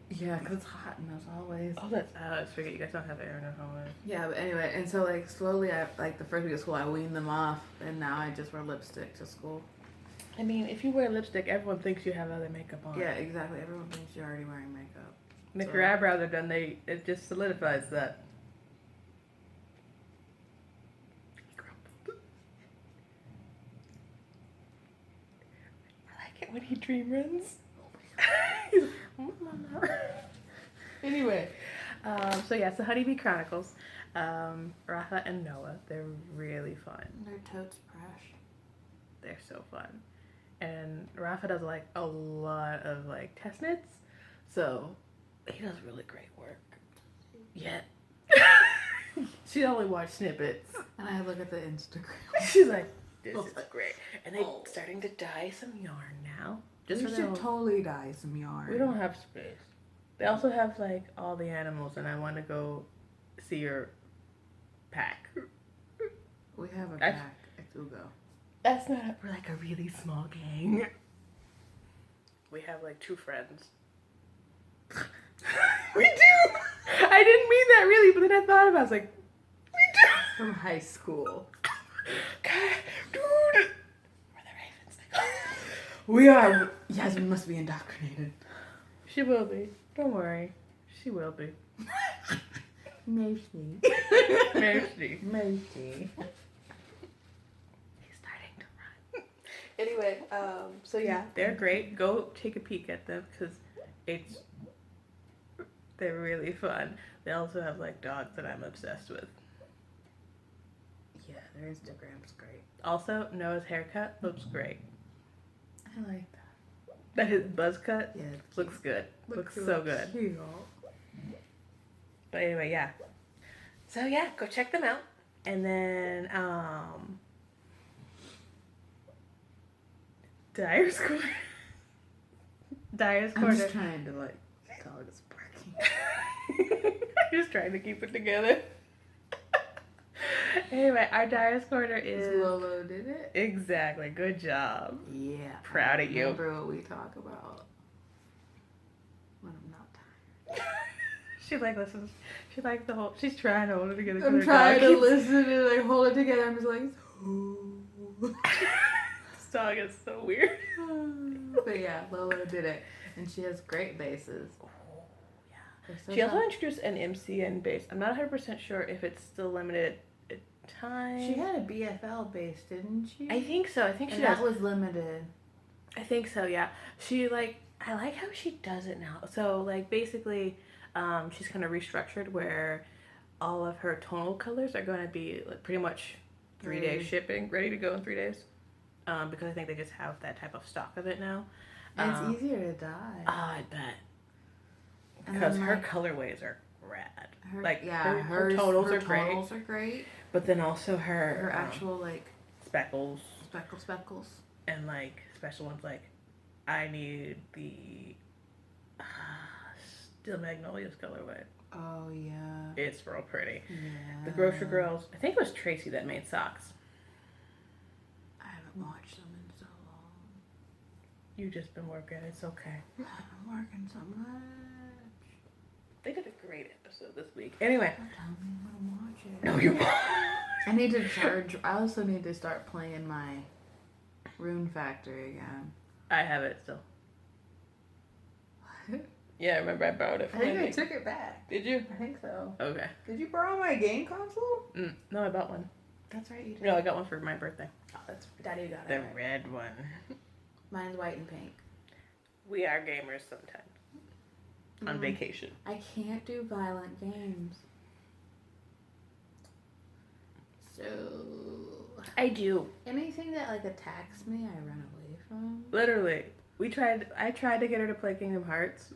Yeah, cause it's hot in those hallways. Oh, that's I just figured you guys don't have air in your hallway. Yeah, but anyway, and so like slowly, I like the first week of school, I weaned them off, and now I just wear lipstick to school. I mean, if you wear lipstick, everyone thinks you have other makeup on. Yeah, exactly. Everyone thinks you're already wearing makeup. And if So- your eyebrows are done, it just solidifies that. I like it when he dream runs. He's like, "Mama." Anyway, so yeah, it's the Honeybee Chronicles. Rafa and Noah, they're really fun. They're totes fresh. They're so fun. And Rafa does like a lot of like test knits, so he does really great work. Yet she only watched snippets. And I look at the Instagram. She's like, this is great. And they're Oh. starting to dye some yarn now. Just Just we for should them. totally dye some yarn. We don't have space. They also have like all the animals, and I want to go see your pack. We have a That's- pack at Ugo. That's not. We're like a really small gang. We have like 2 friends. We do. I didn't mean that really, but then I thought about it. I was like, we do. From high school. God, dude. We're the Ravens. We are. Yasmin must be indoctrinated. She will be. Don't worry. She will be. Maybe. Maybe. Maybe. He's starting to run. Anyway, so yeah, they're great. Go take a peek at them because they're really fun. They also have like dogs that I'm obsessed with. Yeah, their Instagram's great. Also, Noah's haircut looks great. I like that. That his buzz cut looks good. Looks so good. Cute. But anyway, yeah. So yeah, go check them out. And then Dyer's Corner. Dyer's Corner. I'm just trying to like dog is barking. Just trying to keep it together. Anyway, our Dyer's Corner is Lolo did it. Exactly. Good job. Yeah. Proud of you. Remember what we talk about when I'm not tired. She like listens. She like the whole. She's trying to hold it together. I'm trying to listen and like hold it together. I'm just like, this dog is so weird. But yeah, Lola did it, and she has great bases. Oh yeah. She also introduced an MCN base. I'm not 100% sure if it's still limited time. She had a BFL base, didn't she? I think so. I think she that was limited. I think so. Yeah. She like. I like how she does it now. So like basically. She's kind of restructured where all of her tonal colors are going to be like pretty much 3 days shipping, ready to go in 3 days. Because I think they just have that type of stock of it now. And it's easier to dye. Oh, I bet. Because her colorways are rad. Her tonals are great. But then also her actual like speckles. Speckles. And like special ones like I need the Steel Magnolias colorway. Oh yeah. It's real pretty. Yeah. The Grocery Girls. I think it was Tracy that made socks. I haven't watched them in so long. You've just been working. It's okay. I'm working so much. They did a great episode this week. Anyway. Don't tell me I'm gonna watch it. No, you won't. I need to charge. I also need to start playing my Rune Factory again. I have it still. What? Yeah, I remember I borrowed it from I think I took it back. Did you? I think so. Okay. Did you borrow my game console? No, I bought one. That's right, you did. No, I got one for my birthday. Oh, that's Daddy got it. The right. red one. Mine's white and pink. We are gamers sometimes. On vacation. I can't do violent games. So I do. Anything that like attacks me, I run away from. Literally. I tried to get her to play Kingdom Hearts.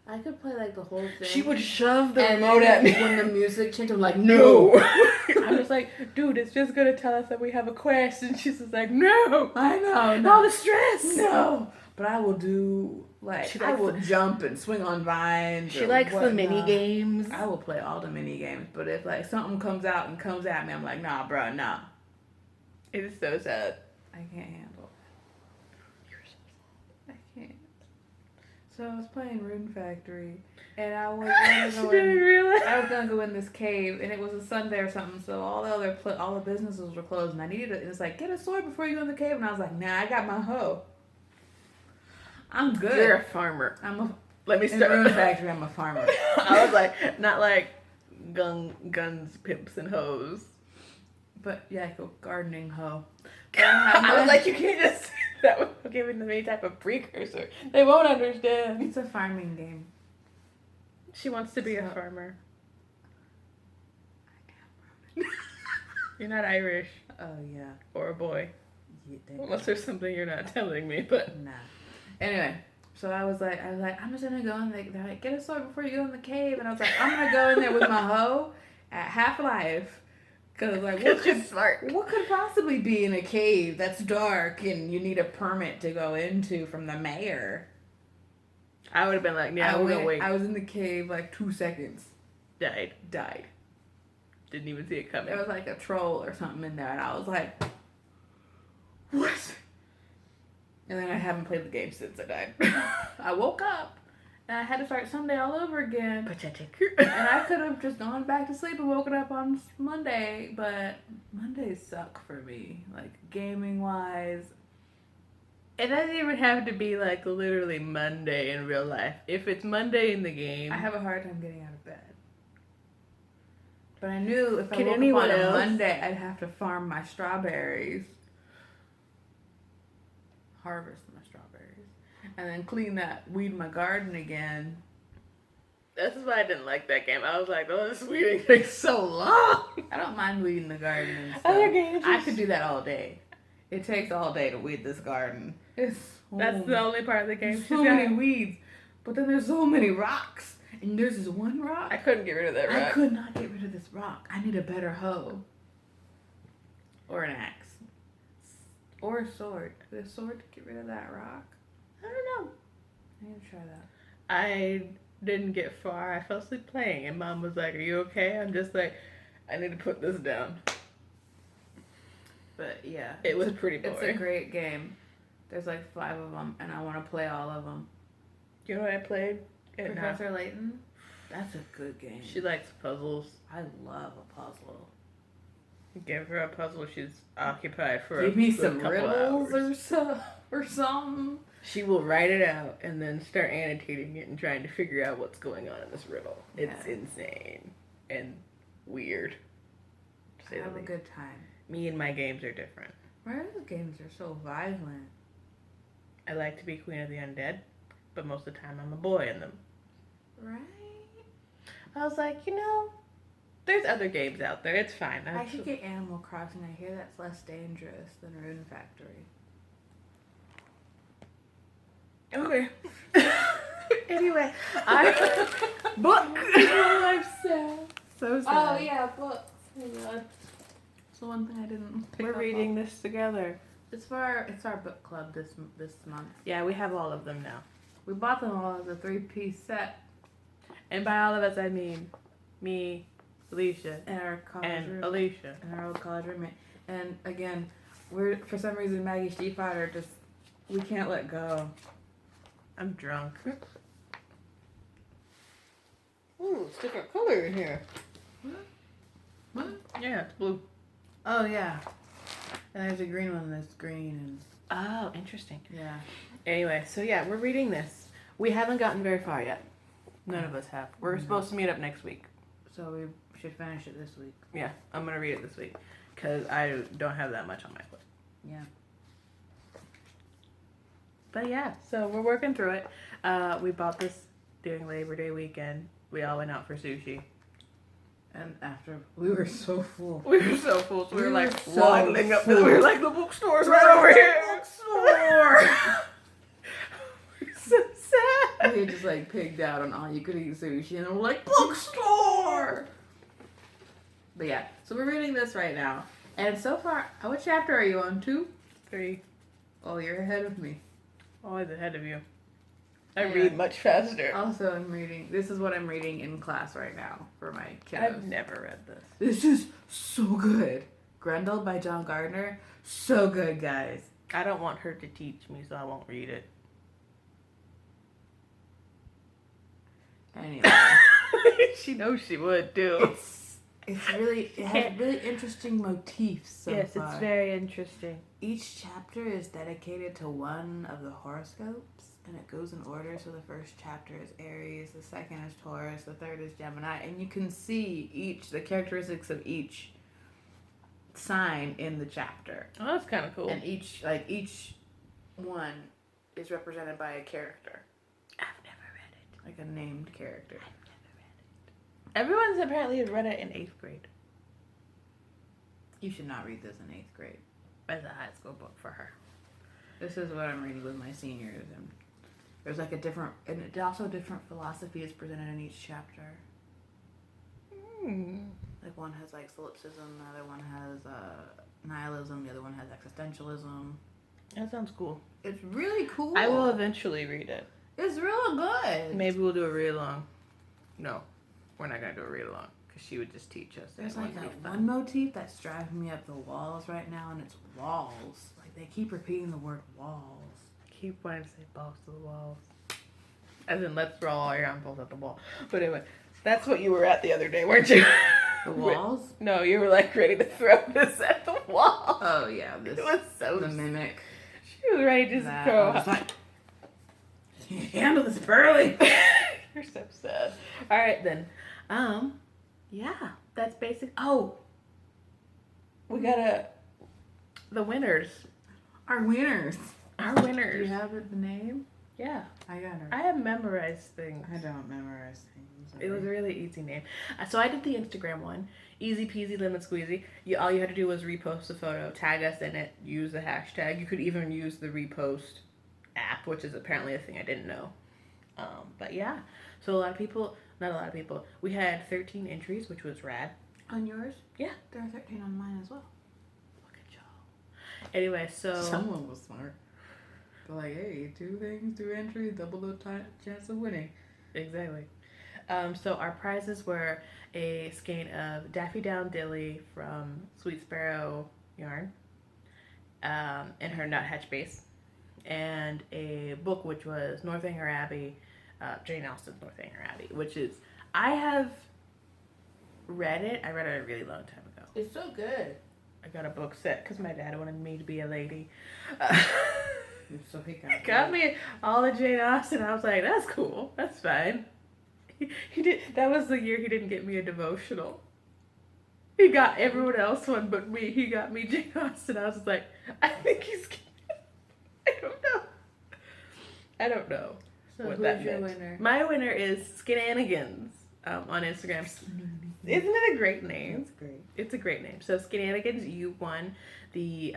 I could play like the whole thing. She would shove the remote at me. When the music changed, I'm like, no. I'm just like, dude, it's just gonna tell us that we have a quest, and she's just like, no. I know. All the stress. No. But I will do I will jump and swing on vines. She likes the mini games. I will play all the mini games, but if like something comes out and comes at me, I'm like, nah, bro, nah. It is so sad. I can't handle it. You're so sad. I can't. So I was playing Rune Factory, and I was gonna go in this cave, and it was a Sunday or something. So all the businesses were closed, and I needed it. And it's like, get a sword before you go in the cave, and I was like, nah, I got my hoe. I'm good. You're a farmer. Let me start. In Rune Factory, I'm a farmer. I was like, not like guns, pimps, and hoes. But yeah, I go gardening hoe. I was like, you can't just say that without giving them any type of precursor. They won't understand. It's a farming game. She wants to be a farmer. I am. You're not Irish. Oh yeah. Or a boy. Yeah, unless there's something you're not telling me, but nah. Anyway, so I was like, I'm just gonna go in there. They're like, get a sword before you go in the cave, and I was like, I'm gonna go in there with my hoe at half life, cause like, what could possibly be in a cave that's dark and you need a permit to go into from the mayor? I would have been like, yeah, we're gonna wait. I was in the cave like 2 seconds. Died. Didn't even see it coming. There was like a troll or something in there, and I was like, what? And then I haven't played the game since I died. I woke up, and I had to start Sunday all over again. Pathetic. And I could have just gone back to sleep and woken up on Monday, but Mondays suck for me, like gaming-wise. It doesn't even have to be like literally Monday in real life. If it's Monday in the game, I have a hard time getting out of bed. But I knew if I woke up on a Monday, I'd have to farm my strawberries. harvest my strawberries, and then clean that, weed my garden again. This is why I didn't like that game. I was like, oh, this weeding takes so long. I don't mind weeding the garden and stuff. Other games I could do that all day. It takes all day to weed this garden. That's the only part of the game. There's so many weeds, but then there's so many rocks. And there's this one rock. I couldn't get rid of that rock. I could not get rid of this rock. I need a better hoe. Or an axe. Or a sword. A sword to get rid of that rock? I don't know. I need to try that. I didn't get far. I fell asleep playing, and Mom was like, "Are you okay?" I'm just like, I need to put this down. But yeah, it was pretty boring. It's a great game. There's like 5 of them, and I want to play all of them. You know what I played? Professor Layton. That's a good game. She likes puzzles. I love a puzzle. Give her a puzzle. She's occupied for Give me some riddles hours. or something. She will write it out and then start annotating it and trying to figure out what's going on in this riddle. Yeah. It's insane and weird. I have a good time. Me and my games are different. Why are the games are so violent? I like to be Queen of the Undead, but most of the time I'm a boy in them. Right? I was like, there's other games out there. It's fine. I should get Animal Crossing. I hear that's less dangerous than Rune Factory. Okay. Anyway, book. I'm sad. So sad. Oh yeah, books. Oh God. It's the one thing I didn't. We're reading this together. It's our book club this month. Yeah, we have all of them now. We bought them all as a 3-piece set. And by all of us, I mean me, Alicia, and our college roommate. Alicia, and our old college roommate. And again, we're for some reason Maggie Stiefvater we can't let go. I'm drunk. Ooh, it's different color in here. What? Yeah, it's blue. Oh yeah. And there's a green one that's green and. Oh, interesting. Yeah. Anyway, so yeah, we're reading this. We haven't gotten very far yet. None of us have. We're supposed to meet up next week. So we should finish it this week. Yeah, I'm going to read it this week. Because I don't have that much on my plate. Yeah. But yeah, so we're working through it. We bought this during Labor Day weekend. We all went out for sushi. And after, we were so full. We were so full. So we were like so waddling up. full. We were like, the bookstore's right over here. Bookstore! So sad. We just like pigged out on all you could eat sushi and we're like, bookstore! But yeah, so we're reading this right now. And so far, what chapter are you on? 2? 3. Oh, you're ahead of me. Always ahead of you. I read much faster. Also, this is what I'm reading in class right now for my kiddos. I've never read this. This is so good. Grendel by John Gardner. So good, guys. I don't want her to teach me, so I won't read it. Anyway. She knows she would, too. It has really interesting motifs so yes, far. It's very interesting. Each chapter is dedicated to one of the horoscopes, and it goes in order. So the first chapter is Aries, the second is Taurus, the third is Gemini, and you can see the characteristics of each sign in the chapter. Oh, that's kind of cool. And each one is represented by a character. I've never read it. Like a named character. I've never read it. Everyone's apparently has read it in 8th grade. You should not read this in 8th grade. It's a high school book for her. This is what I'm reading with my seniors, and there's like different philosophy is presented in each chapter. Like one has like solipsism, the other one has nihilism, the other one has existentialism. That sounds cool. It's really cool. I will eventually read it. It's real good. Maybe we'll do a read along. No, we're not gonna do a read along because she would just teach us. There's like that one motif that's driving me up the walls right now, and it's walls. Like they keep repeating the word walls. Keep wanting to say balls to the walls. As in, let's throw all your balls at the wall. But anyway, that's what you were at the other day, weren't you? The walls? No, you were like ready to throw this at the wall. Oh yeah, it was so the mimic. She was ready to just throw. I was like, handle this burly. You're so sad. All right then. Yeah, that's basic. Oh, we gotta the winners. Our winners. Our winners. Do you have the name? Yeah. I got her. I have memorized things. I don't memorize things. It was a really easy name. So I did the Instagram one. Easy peasy lemon squeezy. All you had to do was repost the photo, tag us in it, use the hashtag. You could even use the repost app, which is apparently a thing I didn't know. But yeah. So not a lot of people. We had 13 entries, which was rad. On yours? Yeah. There are 13 on mine as well. Look at y'all. Anyway, so... Someone was smart. They're like, hey, 2 things, 2 entries, double the chance of winning. Exactly. So our prizes were a skein of Daffy Down Dilly from Sweet Sparrow Yarn and her Nuthatch base, and a book which was Northanger Abbey, Jane Austen's Northanger Abbey, which is, I have read it. I read it a really long time ago. It's so good. I got a book set because my dad wanted me to be a lady. So he got me all of Jane Austen. I was like, that's cool. That's fine. He did. That was the year he didn't get me a devotional. He got everyone else one but me. He got me Jane Austen. I was just like, I think he's... I don't know. So what who's that your meant. winner? My winner is Skenanigans on Instagram. Isn't it a great name? That's great. It's a great name. So Skenanigans, you won the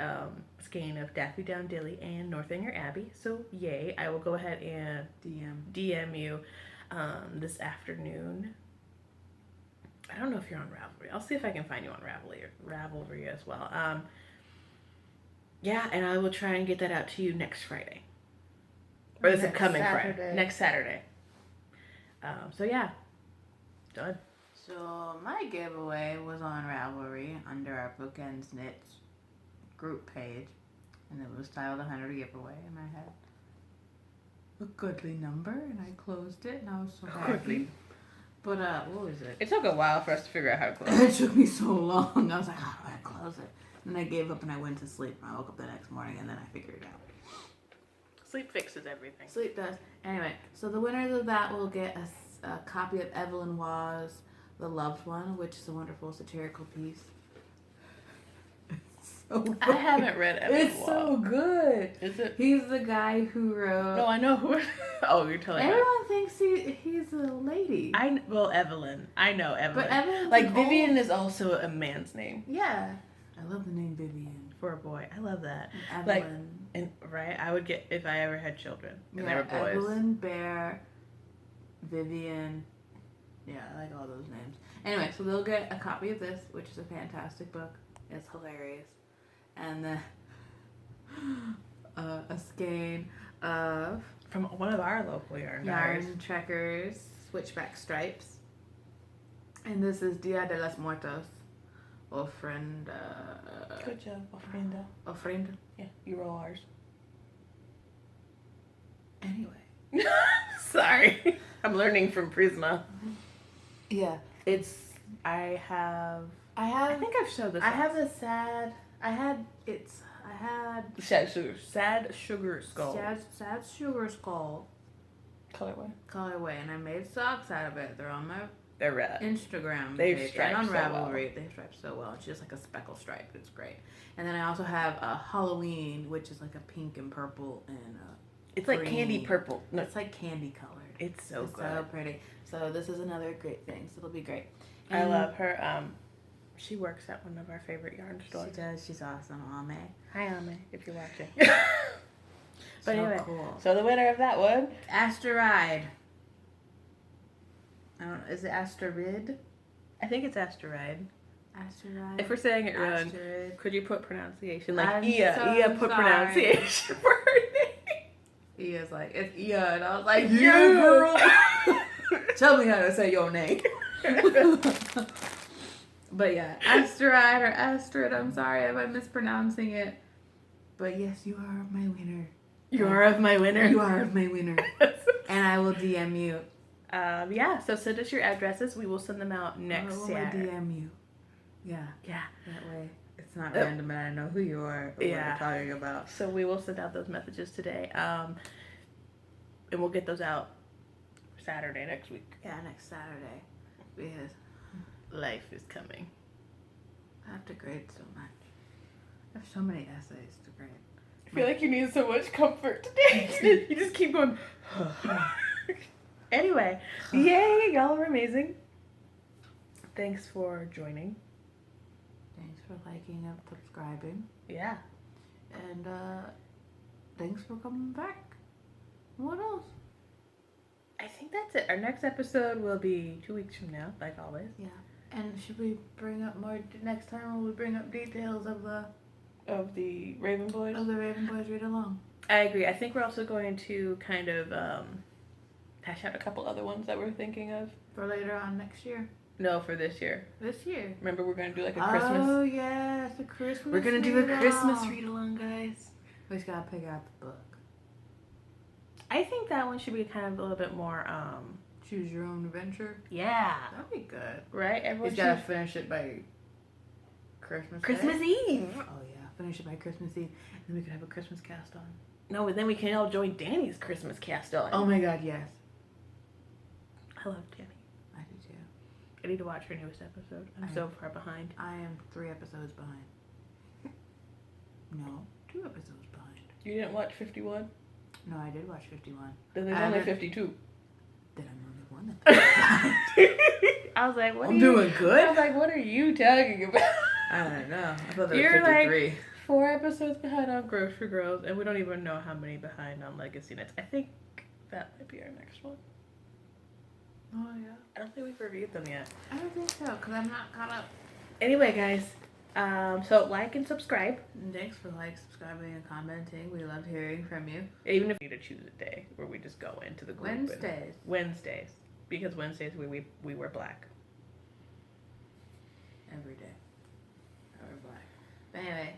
skein of Daffy Down Dilly and Northanger Abbey. So yay! I will go ahead and DM you this afternoon. I don't know if you're on Ravelry. I'll see if I can find you on Ravelry as well. Yeah, and I will try and get that out to you next Friday. Or this upcoming Friday. Next Saturday. So yeah. Done. So my giveaway was on Ravelry under our Bookends Knits group page. And it was styled 100 giveaway. And I had a goodly number. And I closed it. And I was so happy. But what was it? It took a while for us to figure out how to close it. It took me so long. I was like, how do I close it? And I gave up and I went to sleep. And I woke up the next morning and then I figured it out. Sleep fixes everything. Sleep does. Anyway, so the winners of that will get a copy of Evelyn Waugh's The Loved One, which is a wonderful satirical piece. It's so good. I haven't read Evelyn It's so good. Is it? He's the guy who wrote... No, I know who... Oh, you're telling me. Everyone thinks he's a lady. Well, Evelyn. I know Evelyn. But Evelyn's like, Vivian is also a man's name. Yeah. I love the name Vivian. For a boy. I love that. Evelyn. Like, and right? I would get, if I ever had children. And they were boys. Evelyn, Bear, Vivian. Yeah, I like all those names. Anyway, so they'll get a copy of this, which is a fantastic book. It's hilarious. And then a skein of... From one of our local yarn Checkers, Switchback Stripes. And this is Dia de los Muertos. Ofrenda. Good job, Ofrenda. Ofrenda. Yeah, you roll ours. Anyway. Sorry. I'm learning from Prisma. Yeah. I think I've showed this. I have a sad... I had... Sad sugar skull. Sad sugar skull. Colorway. And I made socks out of it. They're on my... They're red. Instagram They've page striped and on so Ravelry. well. They stripe so well. It's just like a speckle stripe. It's great. And then I also have a Halloween, which is like a pink and purple and it's like candy purple. No, it's like candy colored. It's so good. So pretty. So this is another great thing. So it'll be great. I love her. She works at one of our favorite yarn stores. She does. She's awesome. Ame. Hi, Ame, if you're watching. But so anyway, cool. So the winner of that one, Asteroid. I don't know. Is it Asteroid? I think it's Asteroid. Asteroid. If we're saying it wrong, could you put pronunciation? Like I'm Ia. so Ia put sorry. pronunciation for her name. Ia's like, it's Ia. And I was like, yeah, girl. Tell me how to say your name. But yeah, Asteroid or Asteroid. I'm sorry if I'm mispronouncing it. But yes, you are my winner. You are of my winner. You are of my winner. And I will DM you. Yeah, so send us your addresses. We will send them out next Saturday. DM you. Yeah. Yeah. That way it's not random and I know who you are or what you're talking about. So we will send out those messages today. And we'll get those out Saturday next week. Yeah, next Saturday. Because life is coming. I have to grade so much. I have so many essays to grade. I feel like you need so much comfort today. You just keep going. Anyway, yay, y'all are amazing. Thanks for joining. Thanks for liking and subscribing. Yeah. And thanks for coming back. What else? I think that's it. Our next episode will be 2 weeks from now, like always. Yeah. And should we bring up more next time? Will we bring up details of the Raven Boys? Of the Raven Boys read along. I agree. I think we're also going to kind of hash out a couple other ones that we're thinking of. For later on next year. No, for this year. This year. Remember, we're going to do like a Christmas. Oh, yes, a Christmas We're going to do a Christmas read along, guys. We just got to pick out the book. I think that one should be kind of a little bit more, Choose your own adventure. Yeah. That'd be good. Right? Everyone's got to finish it by Christmas Eve. Oh, yeah. Finish it by Christmas Eve. And then we could have a Christmas cast on. No, but then we can all join Danny's Christmas cast on. Oh, my God, yes. I love Danny. I do, too. I need to watch her newest episode. I'm so far behind. I am 3 episodes behind. No, 2 episodes behind. You didn't watch 51? No, I did watch 51. Then there's only 52. Then I'm only one that's behind. I was like, I'm doing good? I was like, what are you talking about? I don't know. I thought there You're was 53. like 4 episodes behind on Grocery Girls, and we don't even know how many behind on Legacy Knits. I think that might be our next one. Oh, yeah. I don't think we've reviewed them yet. I don't think so, because I'm not caught up. Anyway, guys, so like and subscribe. And thanks for subscribing and commenting. We love hearing from you. Even if you need to choose a day where we just go into the group. Wednesdays. Because Wednesdays we wear black. Every day. I wear black. But anyway,